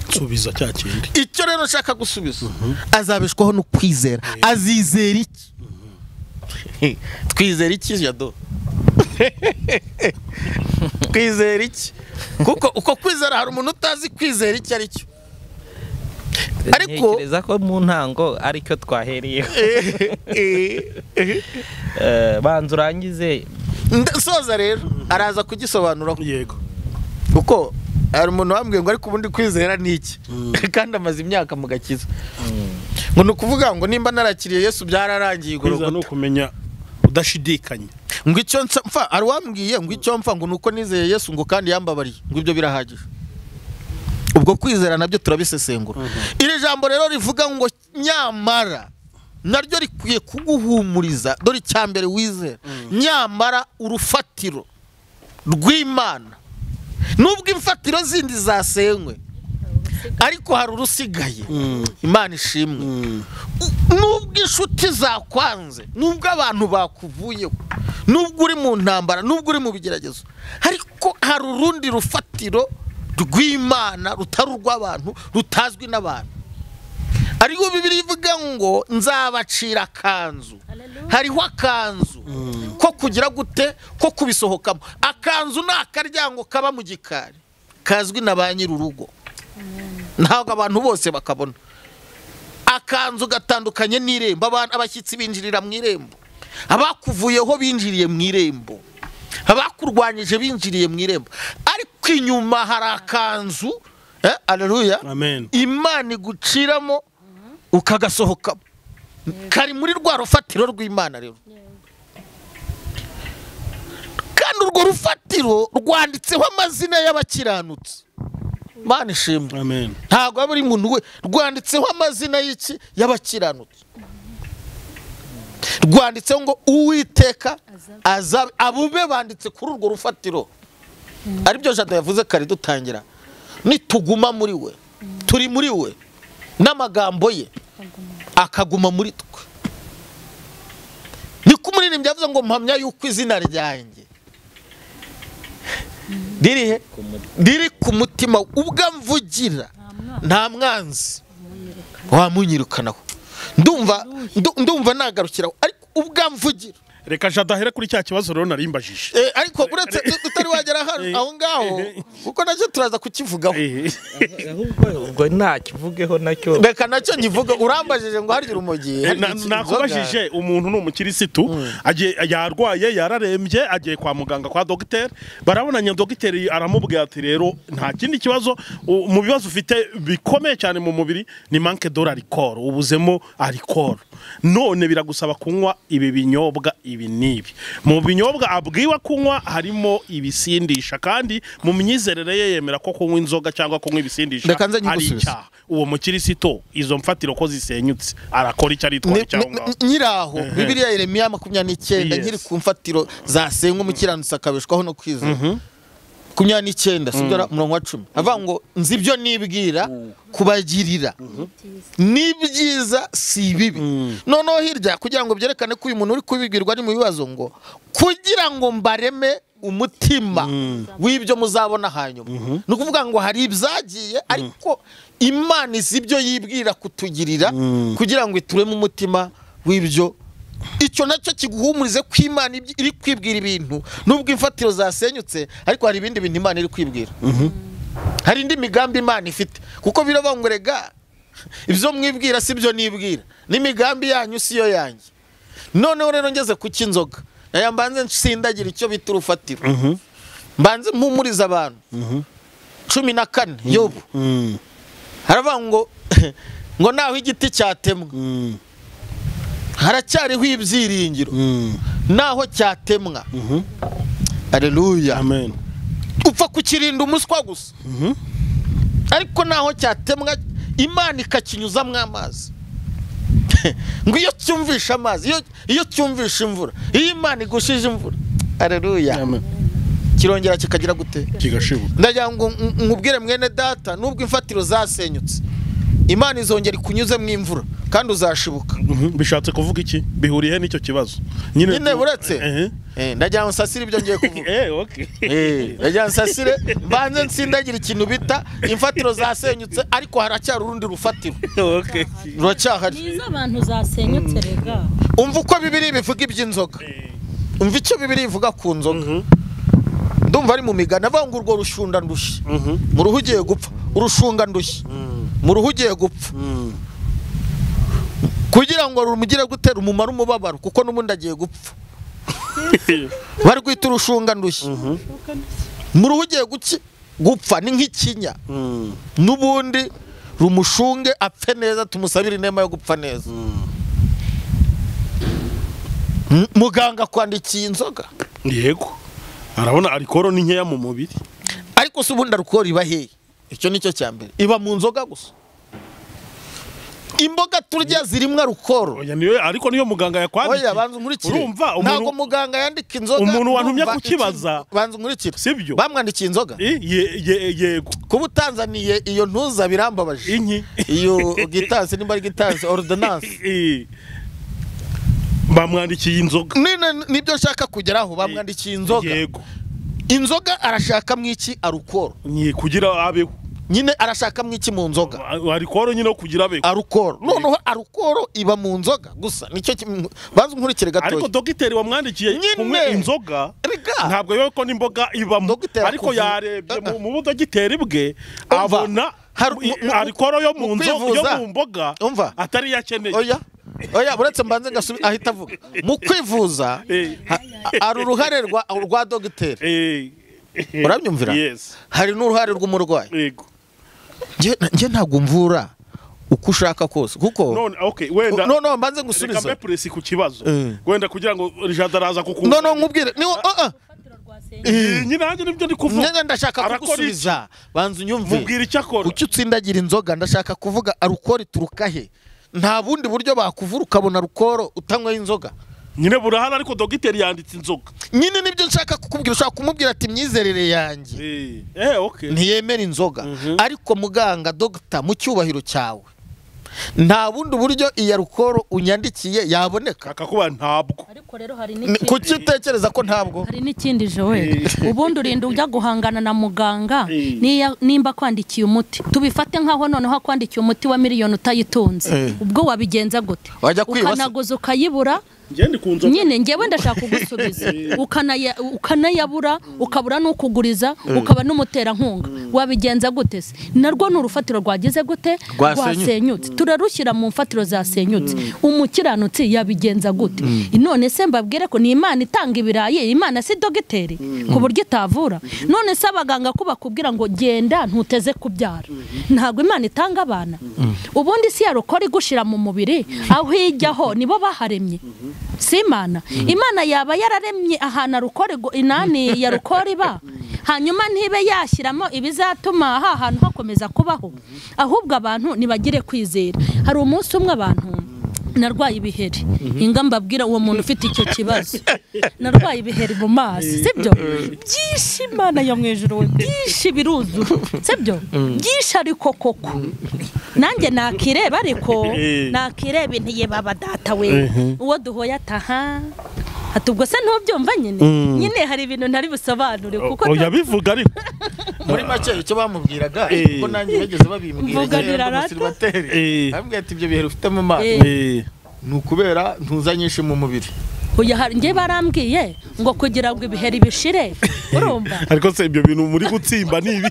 Subiza cya kindi. Icyo rero nshaka gusubiza, azabeshwaho no kwizera. Azizera iki? Twizera iki jado? Kwizera iki? Kuko uko kwizera, hari umuntu utazi kwizera iki ari cyo. Ariko ntekereza ko mu ntango aricyo twahereye. Banza urangize. Soza rero araza kugisobanura. Yego. Kuko hari umuntu wambwiye ngo ariko ubundi kwizera ni iki kandi amaze imyaka mu gakiza ngo ni ukuvuga ngo nimba narakiriye Yesu byararangiye kwizera ni ukumenya udashidikanya ngo icyo mpfa ari wambwiye ngo icyo mpfa ngo nuko nizeye Yesu ngo kandi yambabariye ngo ibyo birahagije ubwo kwizera nabyo turabisesengura iri jambo rero rivuga ngo nyamara naryo rikwiye kuguhumuriza dore cyambere wizera nyamara urufatiro rw'Imana nubwo imfatiro zindi zasenywe ariko hari urusigaye Imana ishimwe nubwo inshuti zakwanze nubwo abantu bakuvuyeho nubwo uri mu ntambara nubwo uri mu bigeragezo ariko hari urundi rufatiro rw'Imana rutari urw'abantu rutazwi n'abantu ariko Bibiliya ivuga ngo nzabacira akanzu hariho akanzu ko kugira gute ko kubisohokamo akanzu ni akaryango kaba mu gikari kazwi na ba nyir'urugo ntabwo abantu bose bakabona akanzu gatandukanye n'irembo abashyitsi binjirira mu irembo abakuvuyeho binjiriye mu irembo abakurwanyije binjiriye mu irembo ariko inyuma hari akanzu aleluya amen Imana iguciramo ukagasohokamo kari muri rwa rufatiro rw'Imana rero kandi urwo rufatiro rwanditseho amazina y'abakiranutsi Imana ishimwe amen ntabwo aba ari umuntu we rwanditseho amazina y'iki y'abakiranutsi rwanditseho ngo Uwiteka azabe abube banditse kuri urwo rufatiro aribyo Jado yavuze kare dutangira nituguma muri we turi muri we n'amagambo ye akaguma muri twe niko umuririmbyi yavuze ngo mpamya yuko izina ryanjye riri ku mutima ubwo mvugira nta mwanzi wamunyirukanaho ndumva nagarukiraho ariko ubwo mvugira reka Jado ahere kuri cya kibazo rero narimbajije ariko uretse tutari wagera aho ngaho kuko nacyo turaza kukivugaho ubwo nta kivugeho nacyo reka nacyo nyivuga urambajije ngo harya urumogi nakubajije umuntu ni umukirisitu yarwaye yararembye agiye kwa muganga kwa dogiteri barabonanye dogiteri aramubwira ati rero nta kindi kibazo mu bibazo ufite bikomeye cyane mu mubiri ni manque d'alcool ubuzemo alcool none biragusaba kunywa ibi binyobwa ibi nibi mu binyobwa abwiwa kunywa harimo ibisindisha kandi mu myizerere ye yemera ko kunywa inzoga cyangwa kunywa ibisindisha ari icyaha uwo mukirisito izo mfatiro ko zisenyutse arakora icyo aritwara cyangwa nyiraho Bibiliya Yeremiya 29 nkiri ku mfatiro zasenywe mu kiranutsi akabeshwaho no kwizera 29 sibyo murongo wa 10 avuga ngo nzi ibyo nibwira kubagirira nibyiza si bibi noneho hirya kugira ngo byerekane ko uyu muntu uri kubibwirwa ari mu bibazo ngo kugira ngo mbareme umutima w'ibyo muzabona hanyuma no kuvuga ngo hari ibyagiye ariko Imana izi ibyo yibwira kutugirira kugira ngo itureme umutima w'ibyo icyo nacyo kiguhumurize ko Imana iri kwibwira ibintu nubwo imfatiro zasenyutse ariko hari ibindi bintu Imana iri kwibwira hari indi migambi Imana ifite kuko birabangurega ibyo mwibwira si byo nibwira n'imigambi yanyu si yo yanjye noneho rero ngeze ku cy'inzoga mbanze nsindagira icyo bita urufatiro mbanze mpumuriza abantu 14 Yobu haravuga ngo naho igiti cyatemwa haracyariho ibyiringiro naho cyatemwa aleluya amen upfa kukirinda umuswa gusa ariko naho cyatemwa Imana ikakinyuzamwe amazi ngo iyo cyumvisha amazi iyo cyumvisha imvura iyo Imana igushije imvura aleluya amen kirongera kikagira gute kigashibuka ndagira ngo nkubwire mwene data nubwo imfatiro zasenyutse Imana izongera ikunyuze mu imvura kandi uzashibuka bishatse kuvuga iki bihuriye n'icyo kibazo nyine buretse ndagira ngo nsasire ibyo ngiye kuvuga okay ndagira nsasire mbanze nsindagira ikintu bita imfatiro zasenyutse ariko haracyari urundi rufatiro okay ruracyahari nizo abantu zasenyutse rega umva uko Bibiliya bivuga iby'inzoga umva icyo Bibiliya ivuga ku nzoga ndumva ari mu migani avuga ngo urwo rushunda ndushye mu ruhu ugiye gupfa urushunga ndushye mu ruhu ugiye gupfa kugira ngo rumugire gutera umumaro umubabaro kuko n'ubundi agiye gupfa bari kwita urushunga ndushye mu ruhu ugiye guki gupfa ni nk'ikinya n'ubundi rumushunge apfe neza tumusabire inema yo gupfa neza muganga kwandikiye inzoga yego arabona alcohol ni nkeya mu mubiri ariko se ubundi alcohol iba hehe icyo nicyo cyambere iba mu nzoga gusa imboga turya zirimwe alcohol oya niyo ariko niyo muganga yakwandikiye oya banza nkurikire urumva ntago muganga yandika inzoga umuntu wantumye kukibaza banza nkurikire sibyo bamwandikiye inzoga yego kuba utanzaniye iyo ntuza birambabaje inki iyo gitanse nimba ari gitanse ordonnance bamwandikiye inzoga nibyo nshaka kugeraho bamwandikiye inzoga yego inzoga arashaka mwiki alcohol ni kugira abeho nyine arashaka mwiki mu nzoga alcohol nyine kugira abeho alcohol noneho alcohol iba mu nzoga gusa nicyo banza nkurikire gatoya ariko dogiteri wamwandikiye kumwe inzoga ntabwo yo ko n'imboga ibamo ariko yarebye mu budogiteri bwe abona alcohol yo mu nzoga yo mu mboga atari yakeneye oya buretse mbanze ngasubi ahita avuga mu kwivuza ari uruhare rwa dogiteri urabyumvira hari n'uruhare rw'umurwayi yego nje ntabwo mvura uko ushaka kose kuko none okay wenda none mbanze ngusubiza reka presi ku kibazo wenda kugira ngo jadaraza kukumva none nkubwire ni nyine nanjye nibyo ndi kuvuga nyine ndashaka kugusubiza banza unyumve mubwira icyo akora ucyo utsindagira inzoga ndashaka kuvuga alcohol turuka he nta bundi buryo bakuvura ukabona alcohol utanywa inzoga nyine burahana ariko dogiteri yanditse inzoga nyine nibyo nshaka kukubwira ushaka kumubwira ati myizerere yanjye okay ntiyemera inzoga ariko muganga dogita mu cyubahiro cyawe nta bundi buryo iyi alcohol unyandikiye yaboneka akakuba ntabwo ariko rero hari n'ikindi kuki utekereza ko ntabwo hari n'ikindi Joel ubundi urinda ujya guhangana na muganga nimba kwandikiye umuti tubifate nkaho noneho kwandikiye umuti wa miliyoni utayitunze ubwo wabigenza gute ukanaguza ukayibura nyine ngewe ndashaka kugusubiza ukanayabura ukabura n'ukuguriza ukaba n'umuterankunga wabigenza gute se narwo ni urufatiro rwagize gute rwasenyutse turarushyira mu mfatiro zasenyutse umukiranutsi yabigenza gute none se mbabwire ko ni Imana itanga ibirayi Imana si dogiteri ku buryo itavura none se abaganga ko bakubwira ngo genda ntuteze kubyara ntabwo Imana itanga abana ubundi si yarukora igushira mu mubiri aho ijyaho nibo baharemye si Imana yaba yararemye ahantu arukorego inani ya rukoriba hanyuma ntibe yashyiramo ibizatuma aha hantu hakomeza kubaho ahubwo abantu nibagire kwizera hari umunsi umwe abantu narwaye ibiheri ingamba mbabwira uwo muntu ufite icyo kibazo narwaye ibiheri mu maso sibyo byinshi Imana yo mu ijuru byinshi biruzu sibyo byinshi ariko koko nanjye nakireba ariko nakireba ntiye baba data we uwo duhoye ataha atubwo se ntubyumva nyine hari ibintu ntari busobanure kuko oya bivuga ariko muri make icyo bamubwiraga kuko nanjye bageze babimbwira bateri bambwiye ati ibyo biheri ufite mu maso ni ukubera ntuzanyishe mu mubiri oya nge barambwiye ngo kugira ngo ibiheri bishire urumva ariko se ibyo bintu muri gutsimba nibi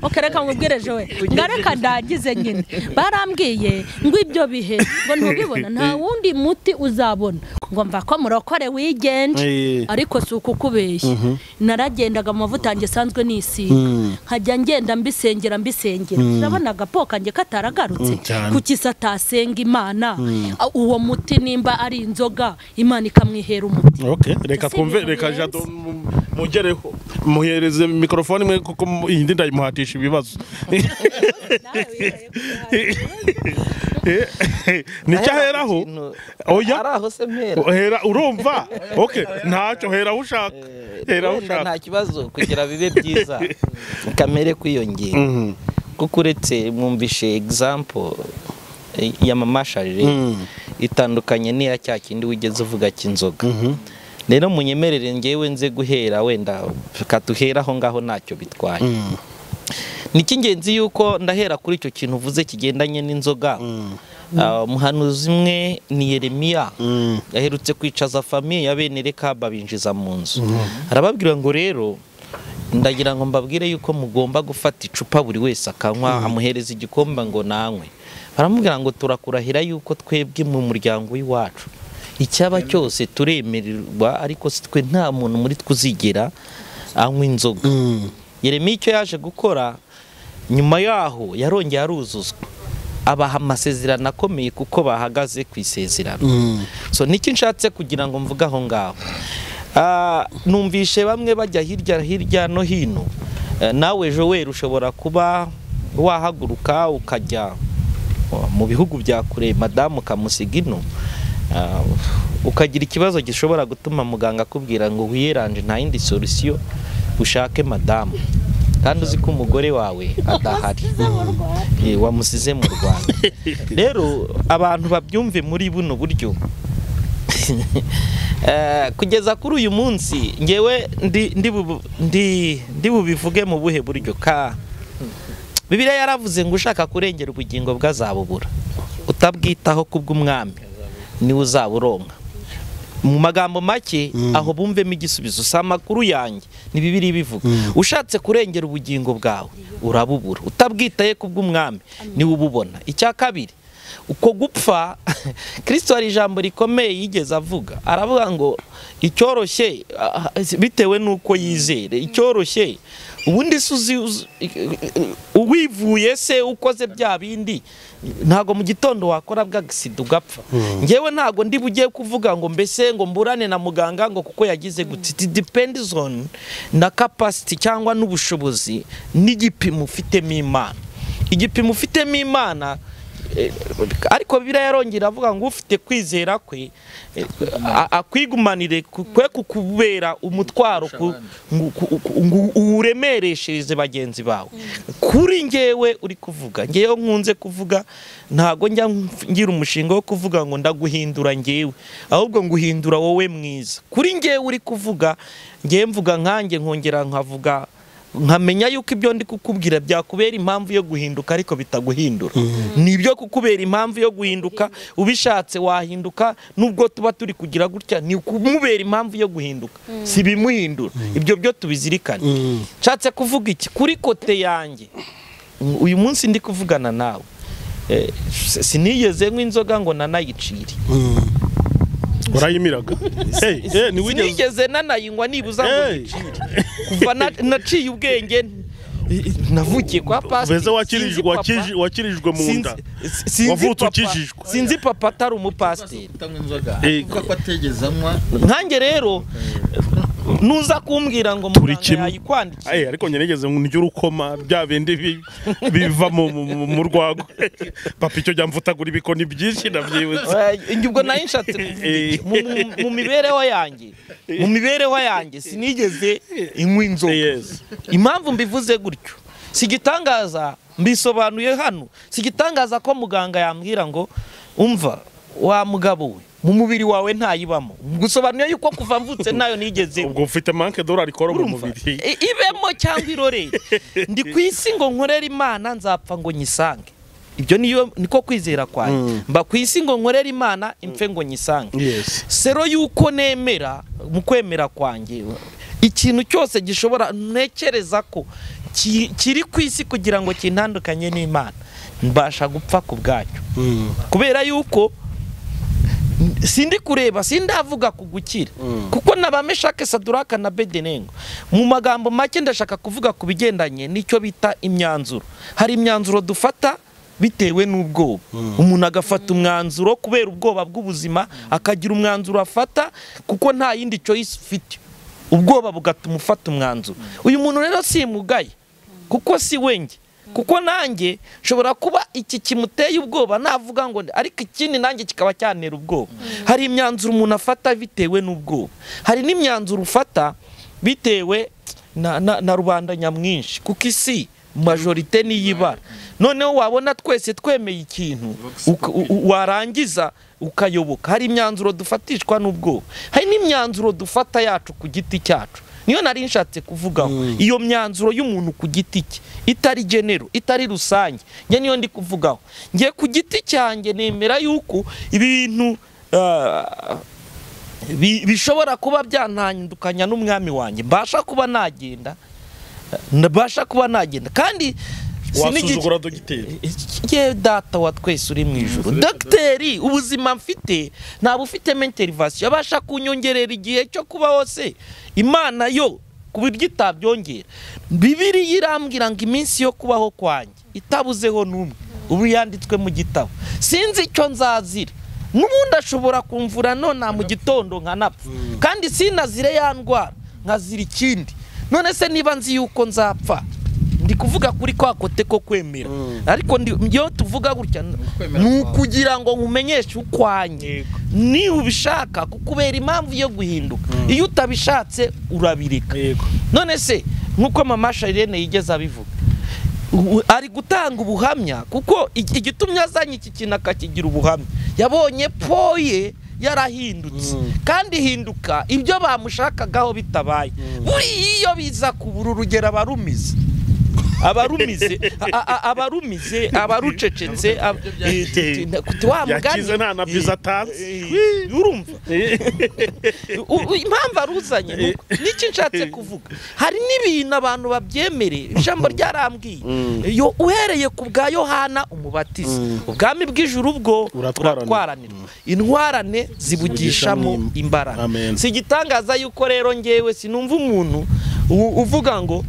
okereka ngubwire Joel ngareka ndagize nyine barambwiye ngo ibyo bihe ngo ntubibona nta wundi muti uzabona ngo mva ko murokore wigenje ariko si ukukubeshya naragendaga mu mavuta yanjye sanzwe nisiga nkajya ngenda mbisengera urabona agapoka nge kataragarutse kuki satasenga Imana uwo muti nimba ari inzoga Imana ikamwihera umuti okay reka twumve reka jado mugereho muhereze mikrofone mwe kuko indi ndayimuhatisha ibibazo nicyaheraho oya araho se mpera hera urumva okay ntacyo hera ushaka nta kibazo kugira bibe byiza kamere kwiyongera kuko uretse mwumvishe example ya mama Charles itandukanye n'iya cya kindi wigeze uvuga cy'inzoga rero munyemerere ngewe nze guhera wenda katuheraho ngaho ntacyo bitwaye ni cy'ingenzi yuko ndahera kuri icyo kintu uvuze kigendanye n'inzoga umuhanuzi umwe ni Yeremiya yaherutse kwicaza famiye ya bene Rekaba binjiza mu nzu arababwira ngo rero ndagira ngo mbabwire yuko mugomba gufata icupa buri wese akanywa amuhereza igikombe ngo nanywe baramubwira ngo turakurahira yuko twebwe mu muryango w'iwacu icyaba cyose turemererwa ariko twe nta muntu muri twuzigera anywa inzoga Yeremiya icyo yaje gukora nyuma yaho yarongeye aruzuzwa abaha amasezerano akomeye kuko bahagaze ku isezerano. So niki nshatse kugira ngo mvuga aho ngaho, numvishe bamwe bajya hirya no hino. Nawe Joel ushobora kuba wahaguruka ukajya mu bihugu bya kure, madamu kamusiga ino, ukagira ikibazo gishobora gutuma muganga akubwira ngo wiyeranje nta yindi solution, ushake madamu kandi uzi ko umugore wawe adahari, wamusize mu Rwanda. Rero abantu babyumve muri buno buryo. Kugeza kuri uyu munsi ngewe ndi bubivuge mu buhe buryo ka Bibiliya yaravuze ngo ushaka kurengera ubugingo bw'azabubura, utabwitaho kubw'umwami ni uzaburonka. Mu magambo make aho bumvemo igisubizo, si amakuru yanjye, ni Bibiliya bivuga. Ushatse kurengera ubugingo bwawe urabubura, utabwitaye kubw'umwami ni ububona. Icya kabiri, uko gupfa Kristo hari ijambo rikomeye yigeze avuga, aravuga ngo icyoroshye bitewe nuko yizere, icyoroshye ubundi uwivuye se ukoze bya bindi ntago mu gitondo wakora bw'agisida ugapfa. Ngewe ntago ndi bugiye kuvuga ngo mbese ngo mburane na muganga ngo kuko yagize gutse. It depends on na capacity cyangwa n'ubushobozi n'igipimo ufitemo Imana. Igipimo ufitemo Imana, ariko Bibiliya yarongera avuga ngo ufite kwizera kwe akwigumanire kwe kukubera umutwaro uremereshereze bagenzi bawe. Kuri ngewe uri kuvuga, ngewe nkunze kuvuga, ntago njya ngira umushinga wo kuvuga ngo ndaguhindura ngewe, ahubwo nguhindura wowe mwiza. Kuri ngewe uri kuvuga, ngewe mvuga nkanjye nkongera nkavuga nkamenya yuko ibyo ndi kukubwira byakubera impamvu yo guhinduka ariko bitaguhindura. Nibyo kukubera impamvu yo guhinduka, ubishatse wahinduka, nubwo tuba turi kugira gutya ni kumubera impamvu yo guhinduka, si bimuhindura. Ibyo byo tubizirikane. Nshatse kuvuga iki kuri kote yanjye uyu munsi ndi kuvugana nawe, sinigeze nk'inzoga ngo nanayicire. Urayimiraga? Sinigeze nanayinywa nibuza ngo nicire. Kuva naciye ubwenge navukiye kwa pastor. Wakirijwe mu nda. Wavutse ukijijwe. Sinzi papa atari umupasiteri. Kuko ategezanywa. Nkange rero nuza kumbwira ngo muganga yayikwandikiye. Ariko nyenegeze ndyo urukoma bya bindi biva mu rwago. Papa icyo jya mvutagura ibikoni byinshi nabyibutse. Ubwo nayo nshatse kuvuga mu mibereho yanjye sinigeze inywa inzoga. Impamvu mbivuze gutyo sigitangaza, mbisobanuye hano. Sigitangaza ko muganga yambwira ngo umva wa mugabo we mu mubiri wawe ntayibamo. Gusobanuye yuko kuva mvutse nayo nigeze. Ubwo ufite manque dollar ikora mu mubiri. Ibemo cyangwa irore. Ndi kwisi ngo nkorera Imana nzapfa ngo nyisange. Ibyo niko kwizera kwanjye. Mba kwisi ngo nkorera Imana impfe ngo nyisange. Sero yuko nemera mu kwemera kwanjye ikintu cyose gishobora ntekereza ko kiri kwisi kugira ngo kintandukanye n'Imana, mbasha gupfa ku bwacyo. Kubera yuko sindi kureba, sindavuga kugukira, kuko nabameshake Saduraka na Bedenengo. Mu magambo make ndashaka kuvuga ku bigendanye n'icyo bita imyanzuro. Hari imyanzuro dufata bitewe n'ubwoba. Umuntu agafata umwanzuro kubera ubwoba bw'ubuzima, akagira umwanzuro afata kuko nta yindi choice ufite. Ubwoba bugatuma ufata umwanzuro. Uyu muntu rero simugaye kuko si wenge, kuko nanjye nshobora kuba iki kimuteye ubwoba navuga ngo ariko ikindi nanjye kikaba cyanera ubwoba. Hari imyanzuro umuntu afata bitewe n'ubwoba, hari n'imyanzuro ufata bitewe na rubanda nyamwinshi, kuko isi majorite niyibara. Noneho wabona twese twemeye ikintu warangiza ukayoboka. Hari imyanzuro dufatishwa n'ubwoba, hari n'imyanzuro dufata yacu ku giti cyacu. Niyo nari nshatse kuvugaho, iyo myanzuro y'umuntu ku giti cye itari genero, itari rusange. Nge niyo ndi kuvugaho. Nge ku giti cyanjye nemera yuko ibintu bishobora kuba byantandukanya n'umwami wanjye. Mbasha kuba nagenda kandi wasuzugura dogiteri. Ye data wa twese uri mu ijuru, dogiteri ubuzima mfite ntabwo ufite intervention abasha kunyongerera igihe cyo kuba hose. Imana yo ku buryo itabyongera. Bibiliya irambwira ngo iminsi yo kubaho kwanjye itabuzeho n'umwe ubu yanditswe mu gitabo, sinzi icyo nzazira. N'ubundi ashobora kumvura none mu gitondo nkanapfa, kandi sinazire ya ndwara nkazira ikindi. None se niba nzi yuko nzapfa, ndi kuvuga kuri kwa kote ko kwemera, ariko iyo tuvuga gutya ni ukugira ngo nkumenyeshe ukwanye ni ubishaka kukubera impamvu yo guhinduka. Iyo utabishatse urabireka. None se nkuko mama Sharirene yigeze abivuga, ari gutanga ubuhamya kuko igitumye azanye iki kintu akakigira ubuhamya, yabonye poye yarahindutse, kandi hinduka ibyo bamushakagaho bitabaye. Buri iyo biza kubura urugero abarumize abarucecetse yakize nta na biza atanze. Urumva impamvu aruzanye n'iki nshatse kuvuga, hari n'ibintu abantu babyemere. Ijambo ryarambwiye yo uhereye ku bwa Yohana umubatiza, ubwami bw'ijuru bwo uratwaranirwa, intwarane zibugishamo imbaraga. Si igitangaza yuko rero ngewe sinumva umuntu uvuga ngo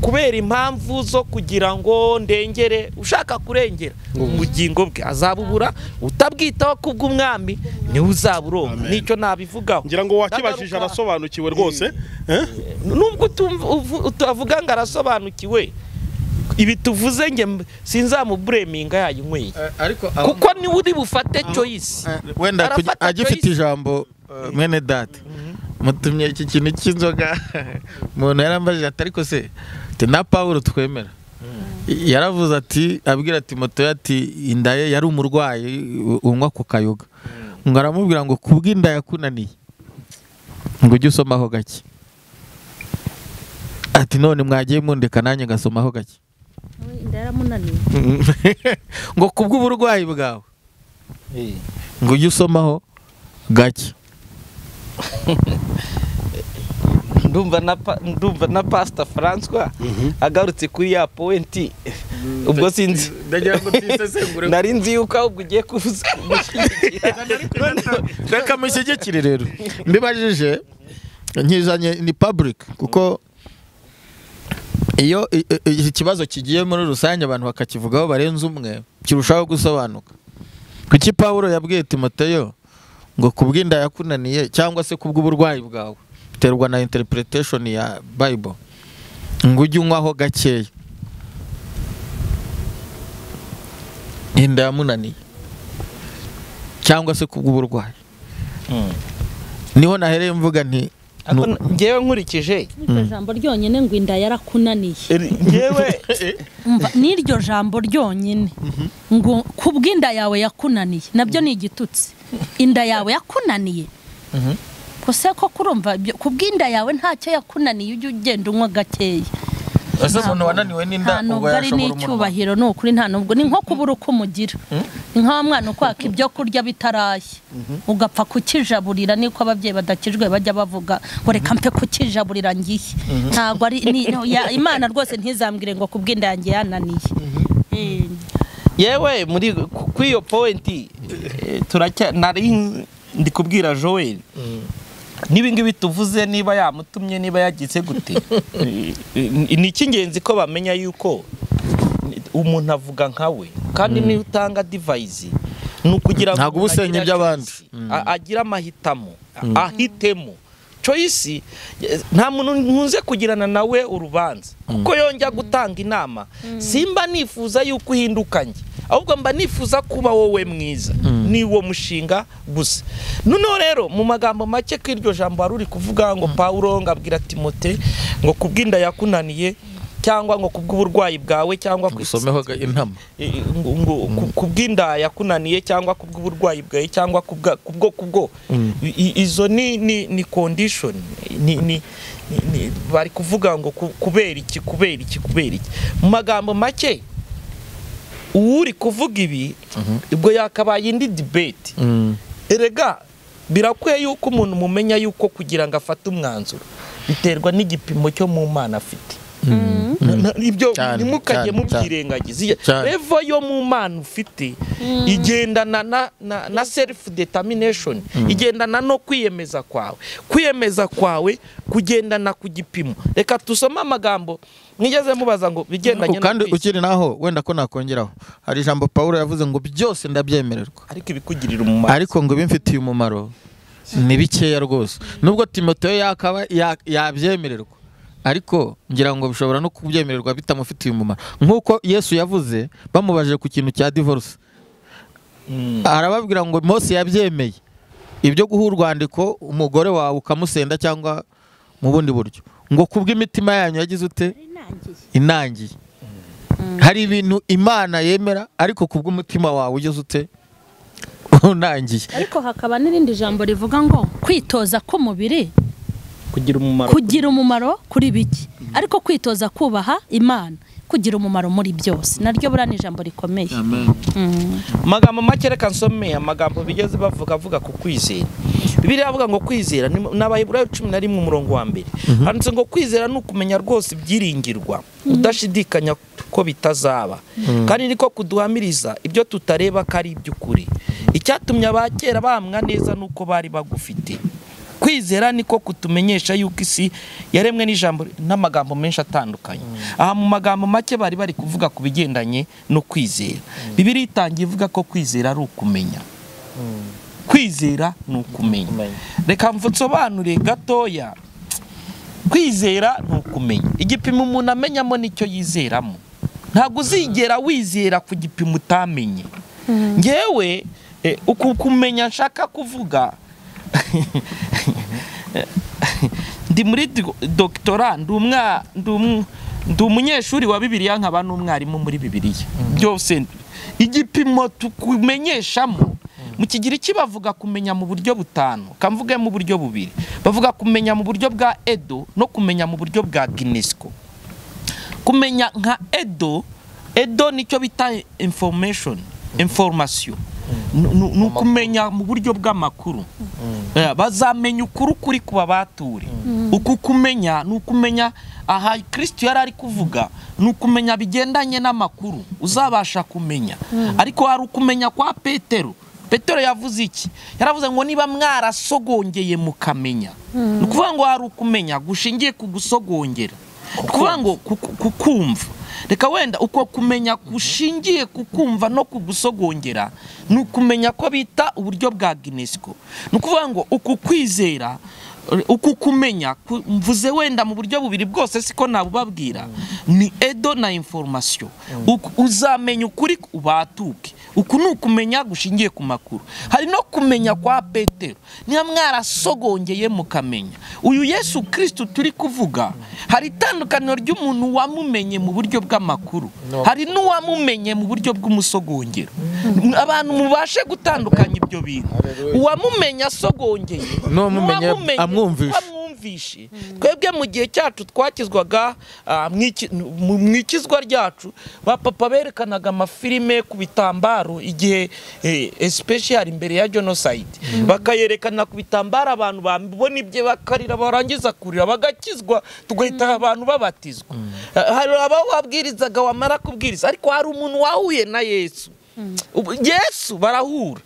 kubera impamvu zo kugira ngo ndengere, ushaka kurengera ubugingo bwe azabubura, utabwitaho kubw'umwami niwe uzaburonka. Nicyo nabivugaho. Ngira ngo wakibajije arasobanukiwe rwose. Nubwo utavuga ngo arasobanukiwe, ibi tuvuze nge sinzamubureminga yayinyweye, kuko ni uri bufate choice. Wenda agifite ijambo mwene data mutumye iki kintu cy'inzoga, umuntu yarambajije ati ariko se na Paulo twemera, yaravuze ati abwira Timoteyo ati inda ye yari umurwayi unywa ku kayoga, ngo aramubwira ngo kubw'inda yakunaniye ngo ujye usomaho gake. Ati none mwagiye mundeka nanjye ngasomaho gake. Inda yaramunaniye ngo kubw'uburwayi bwawe ngo ujye usomaho gake. Ndumva na Pastor François agarutse kuri ya point, ubwo sinzi nari nzi yuko ahubwo ugiye kumushyigikira. Reka mushyigikire rero, mbibajije nkizanye ni public, kuko iyo iki kibazo kigiye muri rusange abantu bakakivugaho barenze umwe kirushaho gusobanuka. Kuki Paulo yabwiye Timoteyo ngo kubw'inda yakunaniye cyangwa se kubw'uburwayi bwawe, biterwa na interpretation ya Bible, ngo ujye unywaho gakeya. Inda yamunaniye cyangwa se kubw'uburwayi, niho nahereye mvuga nti ngewe nkurikije iryo jambo ryonyine ngo inda yarakunaniye, ngewe n'iryo jambo ryonyine ngo kubw'inda yawe yakunaniye, nabyo ni igitutsi. Inda yawe yakunaniye, kose ko kurumva kubw'inda yawe ntacyo yakunaniye, ujye ugenda unywa gakeya. ese umuntu wananiwe n'inda ubwo yashobora n'icyubahiro ni ukuri, nta nubwo ni nko kubura uko umugira. Ni nka mwana ukwaka ibyo kurya bitarashye ugapfa kukijaburira, niko ababyeyi badakijwe bajya bavuga ngo reka mpe kukijaburira ngiye. Ntabwo ari Imana rwose ntizambwire ngo kubw'inda yanjye yananiye. Yewe muri kwiyo point nari ndi kubwira Joel, n'ibingibi tuvuze niba yamutumye niba yagize gute, ni cy'ingenzi ko bamenya yuko umuntu avuga nkawe, kandi ni utanga device nukugira ngo ntago ubusenya by'abandi agira amahitamo, ahitemo choice. Nta muntu nkunze kugirana nawe urubanza, kuko yongera gutanga inama simba nifuza yuko uhindukanye, ahubwo mba nifuza kuba wowe mwiza, ni wo mushinga gusa. Nuno rero mu magambo make kw'iryo jambo aruri kuvuga ngo Paulo ngabwira Timote ngo kubw'inda yakunaniye, cyangwa ngo kubw'uburwayi bwawe, cyangwa gusomeho intama, ngo kubw'inda yakunaniye, cyangwa kubw'uburwayi bwawe, cyangwa kubwo izo ni condition, ni bari kuvuga ngo kubera iki. Mu magambo make uri kuvuga ibi ubwo yakabaye indi debate. Erega birakwiye yuko umuntu mumenya yuko kugira ngo afate umwanzuro biterwa n'igipimo cyo mu Mana afite. ibyo ntimukajye mubyirengagiza. Revo yo mu mana ufite igendana na self determination, igendana no kwiyemeza kwawe kugendana ku gipimo. Reka tusome amagambo mwigeze mubaza ngo bigendanye kandi ukiri naho wenda ko nakongeraho hari ijambo Paulo yavuze ngo byose ndabyemererwa ariko ibikugirira umumaro, ariko ngo bimfitiye umumaro ni bikeya rwose. Nubwo Timoteyo yakaba yabyemererwa, ariko ngira ngo bishobora no kubyemererwa bitamufitiye umumaro. Nkuko Yesu yavuze bamubaje ku kintu cya divorce, arababwira ngo Mose yabyemeye ibyo guha urwandiko umugore wawe ukamusenda cyangwa mu bundi buryo, ngo kubw'imitima yanyu yagize ute inangiye. Hari ibintu Imana yemera, ariko kubw'umutima wawe ugeze ute unangiye. Ariko hakaba n'irindi jambo rivuga ngo kwitoza k'umubiri kugira umumaro kuri biki, ariko kwitoza kubaha Imana kugira umumaro muri byose, naryo burana ijambo rikomeye. Magambo make reka nsome amagambo bigeze bavuga ku kwizera. Bibiliya avuga ngo kwizera n'Abaheburayo 11:1 handitse ngo kwizera ni ukumenya rwose ibyiringirwa udashidikanya ko bitazaba, kandi niko kuduhamiriza ibyo tutareba ko ari iby'ukuri. Icyatumye abakera bamwa neza nuko bari bagufite. Kwizera niko kutumenyesha yuko isi yaremwe n'ijambo n'amagambo menshi atandukanye. Aha mu magambo make bari kuvuga ku bigendanye no kwizera. Bibiliya itangiye ivuga ko kwizera ari ukumenya. Kwizera ni ukumenya. Reka mvutsobanure gatoya. Kwizera ni ukumenya. Igipimo umuntu amenyamo nicyo yizeramo. Ntabwo uzigera wizera ku gipimo utamenye. Ngewe uku kumenya nshaka kuvuga ndi muri doctora ndi umunyeshuri wa Bibiliya nkaba n'umwarimu muri Bibiliya. Byose igipimo tukumenyeshamo mu kigira kibavuga kumenya mu buryo butanu, kamvuge mu buryo bubiri. Bavuga kumenya mu buryo bwa Edo no kumenya mu buryo bwa Ginesco. Kumenya nka Edo nicyo bita information nukumenya mu buryo bw'amakuru. Bazamenya ukuri kuri kuba bature. Uku kumenya nukumenya aha Kristo yari ari kuvuga, nukumenya bigendanye n'amakuru uzabasha kumenya. Ariko hari ukumenya kwa Petero yavuze iki? Yaravuze ngo niba mwarasogongeye mukamenya. Nukuvuga ngo hari ukumenya gushingiye ku gusogongera. Nukuvuga ngo kukumva. Reka wenda uko kumenya kushingiye kukumva no kugusogongera nukumenya ko bita uburyo bwa Ginesco. Nukuvuga ngo uku kwizera uku kumenya mvuze wenda mu buryo bubiri bwose siko nabubabwira ni Edo na information. Uzamenya ukuri ubatuke. Uku nukumenya gushingiye ku makuru. Hari no kumenya kwa Petero, niba mwarasogongeye mukamenya. Uyu Yesu Kristo turi kuvuga hari itandukaniro ry'umuntu wamumenye mu buryo bw'amakuru, hari n'uwamumenye mu buryo bw'umusogongero. Abantu mubashe gutandukanya ibyo bintu. Uwamumenya asogongeye n'uwamumenye amwumvishe. Twebwe mu gihe cyacu twakizwaga mu ikizwa ryacu ba papa berekanaga amafilime ku bitambaro igihe especially imbere ya genocide, bakayerekana ku bitambaro abantu bambona ibye bakarira barangiza kurira bagakizwa, tugahita abantu babatizwa. Hari ababwirizaga wamara kubwiriza, ariko hari umuntu wahuye na Yesu. Yesu barahura.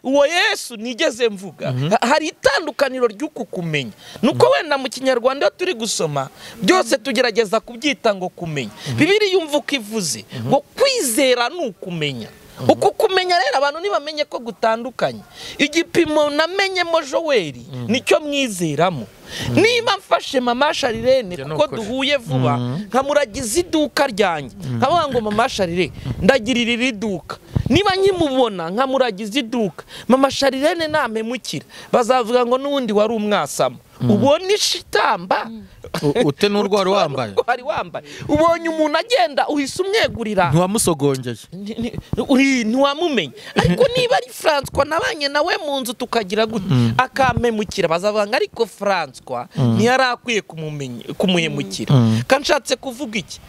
Uwo Yesu nigeze mvuga. Hari itandukaniro ry'uku kumenya. Nuko wenda mu Kinyarwanda turi gusoma byose tugerageza kubyita ngo kumenya. Bibiliya yumva uko ivuze ngo kwizera ni ukumenya. Uku kumenya rero abantu nibamenye ko gutandukanye. Igipimo namenyemo Joeli nicyo mwizeramo. Niba mfashe mama Sharirene kuko duhuye vuba nkamuragiza iduka ryanjye, nkavuga ngo mama Sharirene ndagirira iri duka, niba nkimubona nkamuragiza iduka, mama Sharirene nampemukira, bazavuga ngo n'ubundi wari umwasama. Ubonye ishitamba ute n'urwari wambaye, ubonye umuntu agenda uhise umwegurira, ntiwamusogongeye, ntiwamumenye. Ariko niba ari François nabanye nawe mu nzu tukagira gute akampemukira, bazavuga ngo ariko François ntiyarakwiye kumuhemukira. Kanshatse kuvuga iki?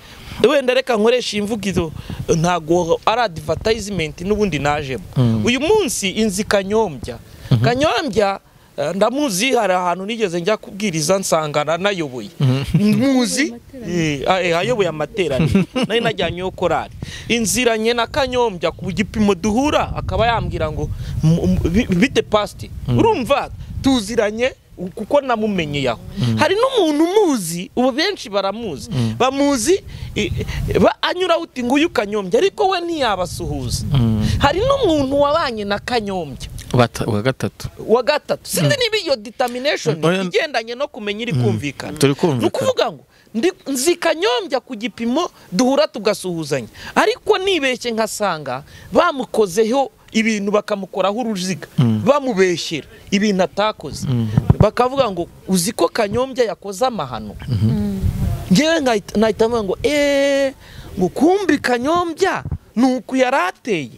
Wenda reka nkoresha imvugizo ntago ari advertisement n'ubundi najemo. Uyu munsi inzi Kanyombya ndamuzi hari ahantu nigeze njya kubwiriza nsangana nayoboye muzi ayoboye amateraniro nari najyanyeyo korari inziranye na Kanyombya ku gipimo duhura akaba yambwira ngo bite pasti urumva tuziranye kuko namumenye yaho hari n'umuntu muzi ubu benshi baramuzi bamuzi anyura uti nguyu Kanyombya ariko we ntiyabasuhuza hari n'umuntu wabanye na Kanyombya wa gatatu sindi niba iyo determination igendanye no kumenya iri kumvikana ni ukuvuga ngo nzi Kanyombya ku gipimo duhura tugasuhuzanya ariko nibeshye nkasanga bamukozeho ibintu bakamukoraho uruziga bamubeshyera ibintu atakoze bakavuga ngo uzi ko Kanyombya yakoze amahano ngewe nkahita mvuga ngo ngo kumbi Kanyombya nuko yarateye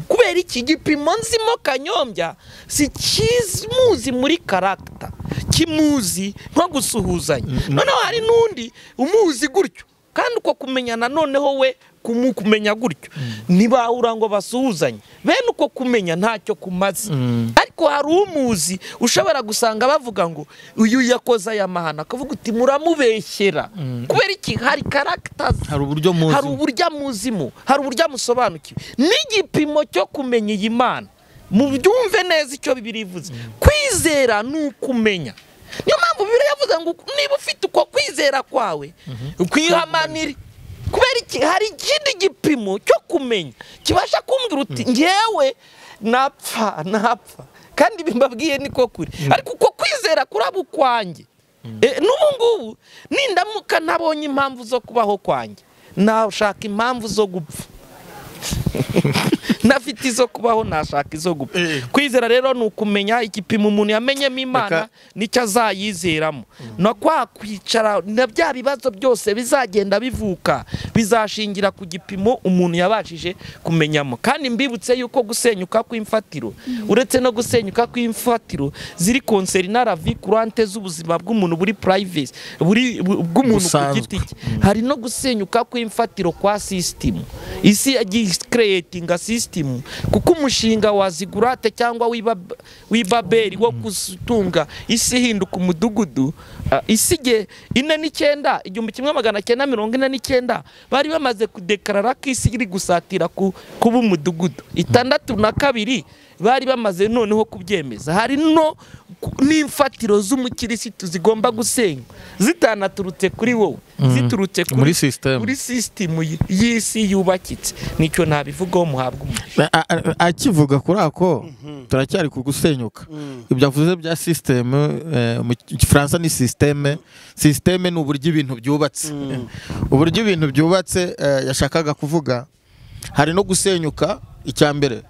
kubera iki gipimo nzimo Kanyombya si kimuzi muri character kimuzi nko gusuhuzanya noneho hari nundi umuzi gutyo kandi uko kumenyana noneho we kumenya gutyo ntibahura ngo basuhuzanye bene uko kumenya ntacyo kumaze ariko hari umuzi ushobora gusanga bavuga ngo uyu yakoze aya mahana akavuga uti muramubeshyera kubera iki hari characters hari uburyo muzimo hari uburyo amusobanukiwe n'igipimo cyo kumenya iyi Mana mu byumve neza icyo Bibiliya ivuze kwizera n'ukumenya niyo mpamvu Bibiliya yavuze ngo niba ufite uko kwizera kwawe ukwihamanira kubera iki hari ikindi gipimo cyo kumenya kibasha kumbwira uti ngewe napfa kandi bimbabwiye niko kuri ariko uko kwizera kuraba ukwanjye n'ubu ngubu nindamuka nabonye impamvu zo kubaho kwanjye nashaka impamvu zo gupfa nafite izo kubaho nashaka izo gupfa kwizera rero nukumenya igipimo umuntu yamenyemo Imana nicyo azayizeramo no kwicara na bya bibazo byose bizagenda bivuka bizashingira ku gipimo umuntu yabashije kumenyamo kandi mbibutse yuko gusenyuka kw'imfatiro uretse no gusenyuka kw'imfatiro ziri concerne la vie courante z'ubuzima bw'umuntu buri privacy bw'umuntu ku giti cye hari no gusenyuka kw'imfatiro kwa system isi yagiye creating a system kuko umushinga wa zigurate cyangwa w'Ibabeli wo gutunga isi hinduka umudugudu isige 49 1949 bari bamaze kudekarara ko isi iri gusatira kuba umudugudu 62 bari bamaze noneho kubyemeza hari no n'imfatiro z'umukirisitu zigomba gusenywa zitanaturutse kuri wowe ziturutse muri system y'isi yubakitse nicyo nabivugaho muhabwa umugisha akivuga kuri ako turacyari ku gusenyuka ibyo avuze bya system mu Gifaransa ni systeme ni uburyo ibintu byubatse uburyo ibintu byubatse yashakaga kuvuga hari no gusenyuka icyambere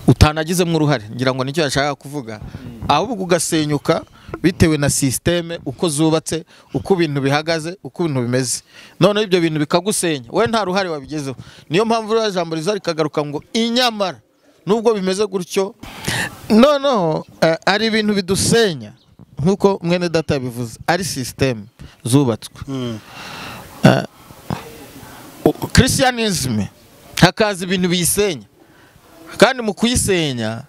utanagizemo uruhare ngira ngo nicyo yashaka kuvuga ahubwo ugasenyuka bitewe na systeme uko zubatse uko ibintu bihagaze uko ibintu bimeze none ibyo bintu bikagusenya we nta ruhare wabigezeho niyo mpamvu rya jambo riza rikagaruka ngo inyamara nubwo bimeze gutyo noneho ari ibintu bidusenya nkuko mwene data bivuze ari systeme zubatswe Christianism hakaza ibintu biyisenya kandi mu kuyisenya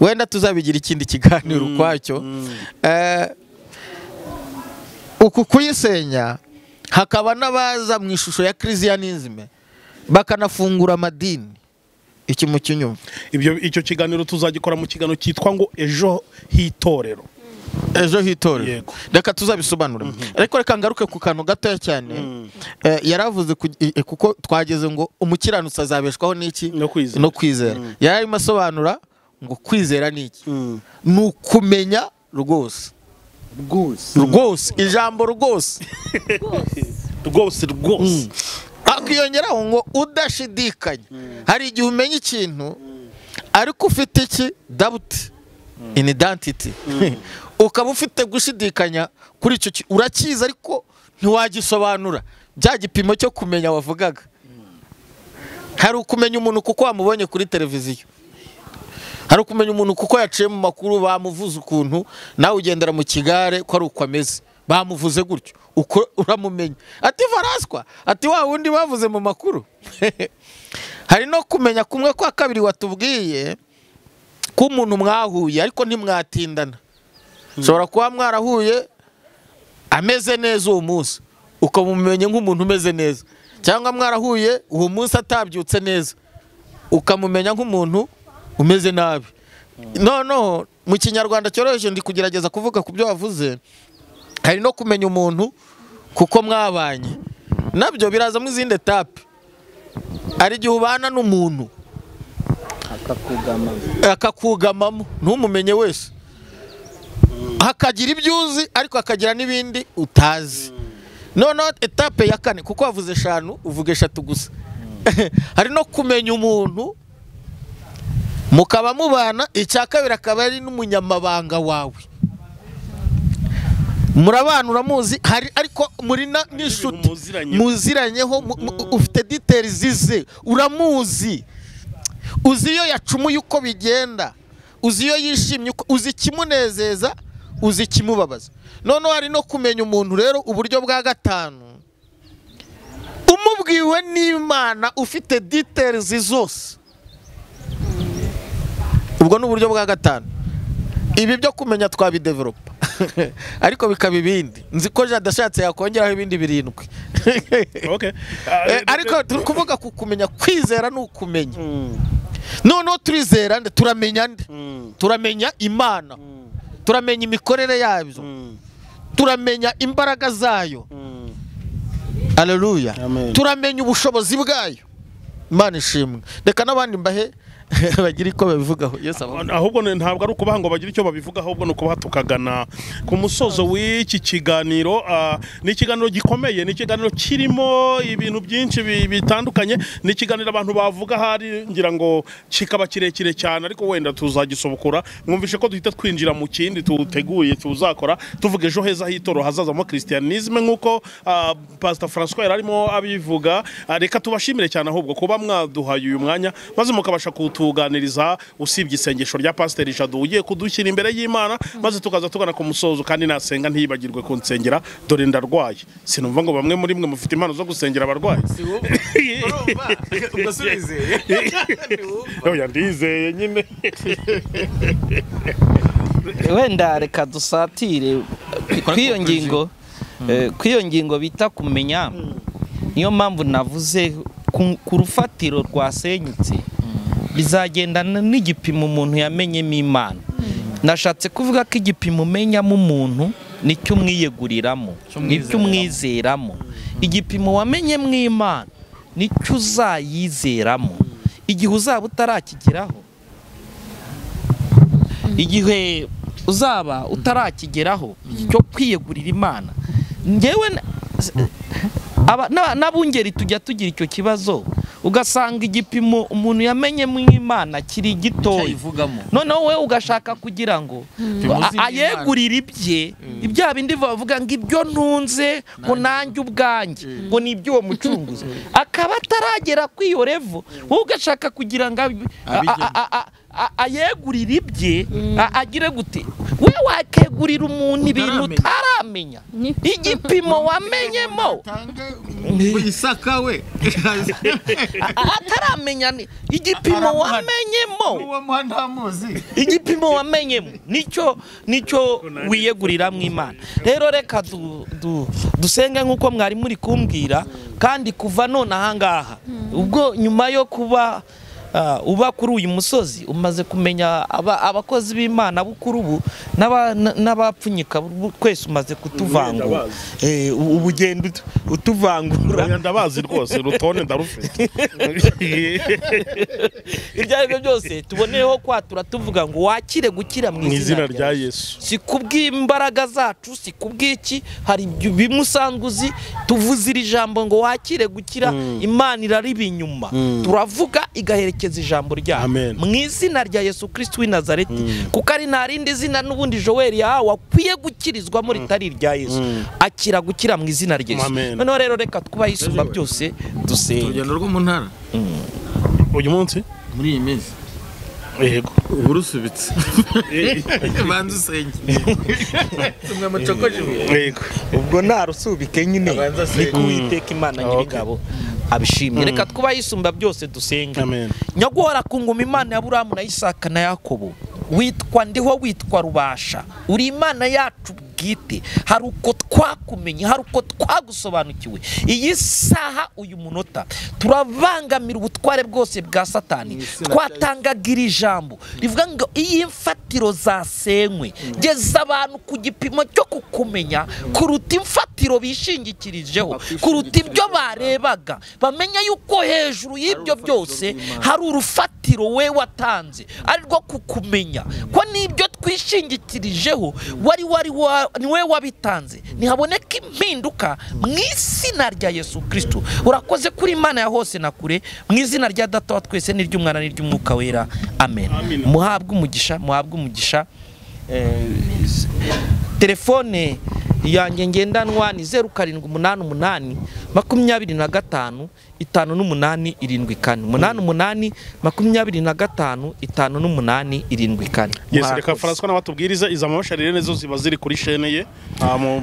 wenda tuzabigira ikindi kiganiro kwacyo uku kuyisenya hakaba n'abaza mu ishusho ya Christianism bakanafungura amadini iki mu kinyuma icyo kiganiro tuzagikora mu kiganiro cyitwa ngo ejo hitorero reka tuzabisobanura ariko reka ngaruke ku kantu gatoya cyane yaravuze kuko twageze ngo umukiranutsi azabeshwaho n'iki no kwizera yarimo asobanura ngo kwizera n'iki ni ukumenya rwose ijambo rwose akiyongeraho ngo udashidikanya hari igihe umenya ikintu ariko ufite iki doubt in identity ukaba ufite gushidikanya kuri icyo urakiza ariko ntiwagisobanura bya gipimo cyo kumenya wavugaga hari ukumenya umuntu kuko wamubonye kuri televiziyo hari ukumenya umuntu kuko yaciye mu makuru bamuvuze ukuntu nawe ugendera mu kigare ko ari uko ameze bamuvuze gutyo uko uramumenya ati faraswa ati wa wundi bavuze mu makuru hari no kumenya kumwe kwa kabiri watubwiye ko umuntu mwahuye ariko ntimwatindana ushobora kuba mwarahuye ameze neza uwo munsi ukamumenye nk'umuntu umeze neza, cyangwa mwarahuye uwo munsi atabyutse neza ukamumenya nk'umuntu umeze nabi. Noneho mu kinyarwanda cyoroheje ndi kugerageza kuvuga ku byo wavuze, hari no kumenya umuntu kuko mwabanye, nabyo biraza mu izindi etape. Hari igihe ubana n'umuntu akakugamamo ntumumenye wese, hakagira ibyo uzi ariko hakagira n'ibindi utazi. Noneho etape ya kane, kuko wavuze 5 uvuga 3 gusa, hari no kumenya umuntu mukaba mubana, icya kabiri akaba ari n'umunyamabanga wawe, murabana uramuzi, hari ariko muri n'ishuti muziranyeho, ufite details zize, uramuzi, uzi iyo yacumuye uko bigenda, uzi iyo yishimye, uzi kimunezeza, uzi kimubabaza. Noneho hari no kumenya umuntu rero uburyo bwa 5, umubwiwe n'Imana, ufite details zose, ubwo n'uburyo bwa 5. Ibi byo kumenya twabidevelopa ariko bikaba ibindi, nzi ko jadashatse yakongeraho ibindi 7. Okay. Ariko kuvuga kumenya, kwizera n'ukumenya. Noneho turizera nde, turamenya nde, turamenya Imana, turamenya imikorere yabyo, turamenya imbaraga zayo. Haleluya. Turamenya ubushobozi bwayo. Imana ishimwe. Reka n'abandi mbahe bagira iko babivugaho. Yes, ahubwo ntabwo ari ukubaha ngo bagira icyo babivugaho, ahubwo nuko batukagana ku musozo w'iki kiganiro. Ni ikiganiro gikomeye, ni ikiganiro kirimo ibintu byinshi bitandukanye, ni ikiganiro abantu bavuga hari ngira ngo kikaba kirekire cyane, ariko wenda tuzagisobokura. Mwumvishe ko duhita twinjira mu kindi tuteguye tuzakora, tuvuga ejo heza hitoro hazazamo Christianisme nkuko Pastor François yararimo abivuga. Reka tubashimire cyane ahubwo kuba mwaduhaye uyu mwanya, maze mukabasha tuganiriza usibye isengesho rya Pastor Jado ugiye kudushyira imbere y'Imana, maze tukaza tugana ku musozo. Kandi nasenga ntibagirwe kunsengera, dore ndarwaye. Sinumva ngo bamwe muri mwe mufite impano zo gusengera abarwayi. Oya, ndizeye nyine. Wenda reka dusatire kw'iyo ngingo bita kumenya. Niyo mpamvu navuze ku rufatiro rwasenyutse bizagendana n'igipimo umuntu yamenyemo Imana. Nashatse kuvuga ko igipimo umenyamo umuntu nicyo umwiyeguriramo, nicyo umwizeramo. Igipimo wamenyemo Imana nicyo uzayizeramo. Igihe uzaba utarakigeraho, igihe uzaba utarakigeraho cyo kwiyegurira Imana, ngewe n'abungeri tujya tugira icyo kibazo, ugasanga igipimo umuntu yamenye mu Imana kiri gitoya, noneho we ugashaka kugira ngo ayegurire ibya bindi bavuga ngo ibyo ntunze ngo nanjye ubwanjye ngo ni iby'uwo mucunguzi, akaba ataragera ku iyo level, wowe ugashaka kugira ngo ayegurire ibye, agire gute? We wakegurira umuntu ibintu utaramenya, igipimo wamenyemo Isaka we ataramenya igipimo wamenyemo, igipimo wamenyemo nicyo wiyegurira mu Imana. Rero reka dusenge nk'uko mwari muri kumbwira, kandi kuva none ahangaha, ubwo nyuma yo kuba uba kuri uyu musozi umaze kumenya abakozi b'Imana bukuru ubu n'abapfunyika kwese umaze kutuvangura, ubugendo utuvangura. Ndabazi rwose, rutonde ndarufite. Ibyo aribyo byose tuboneyeho kwatura tuvuga ngo wakire gukira mu izina rya Yesu. Si kubw'imbaraga zacu, si kubw'iki, hari bimusanguzi tuvuze iri jambo ngo wakire gukira, Imana irariba inyuma, turavuga igaherekeza ijambo ryayo mu izina rya Yesu Kristo w'i Nazareti, kuko ari nta rindi zina n'ubundi Joel yahawe akwiye gukirizwamo ritari irya Yesu. Akira gukira mu izina rya Yesu. Noneho rero reka twubahe Isumba byose dusenge. Urugendo rwo mu ntara uyu munsi muri iyi minsi, yego uburusubitse banze usenge tumwe mucokoje, yego ubwo nta rusubike nyine ni kuwiteka Imana nyir'ingabo abishimye. Reka twubahe Isumba byose dusenge. Amen. Nyagora ku ngoma Imana ya Aburahamu na Isaka na Yakobo, witwa ndiho, witwa rubasha, uri Imana yacu bwite. Hari uko twakumenye, hari uko twagusobanukiwe. Iyi saha, uyu munota, turabangamira ubutware bwose bwa Satani. Twatangaga iri jambo rivuga ngo iyi mfatiro zasenywe, geza abantu ku gipimo cyo kukumenya kuruta imfatiro bishingikirijeho, kuruta ibyo barebaga. Bamenya yuko hejuru y'ibyo byose hari urufatiro we watanze, ari rwo kukumenya, ko n'ibyo twishingikirijeho niwe wabitanze. Nihaboneka impinduka mu izina rya Yesu Kristo. Urakoze kuri Imana ya hose na kure, mu izina rya Data wa twese n'iry'Umwana n'iry'Umwuka wera, amen. Muhabwe umugisha. Telefone yanjye ngendanwa ni 0788 25 58 74 88 25 58. Yes, reka François nabatubwiriza iza mamasharirene zo ziba ziri kuri chaîne ye.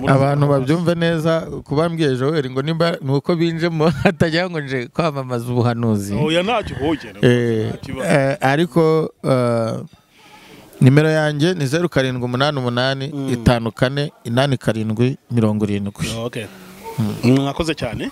Abantu babyumve neza, kubambwiye Joel ngo nimba nuko binjemo atajya ngo nje kwamamaza ubuhanuzi. Oya ntacyo hogera. Ariko nimero yanjye ni 0788 54 87 70. Okay. Mwakoze cyane.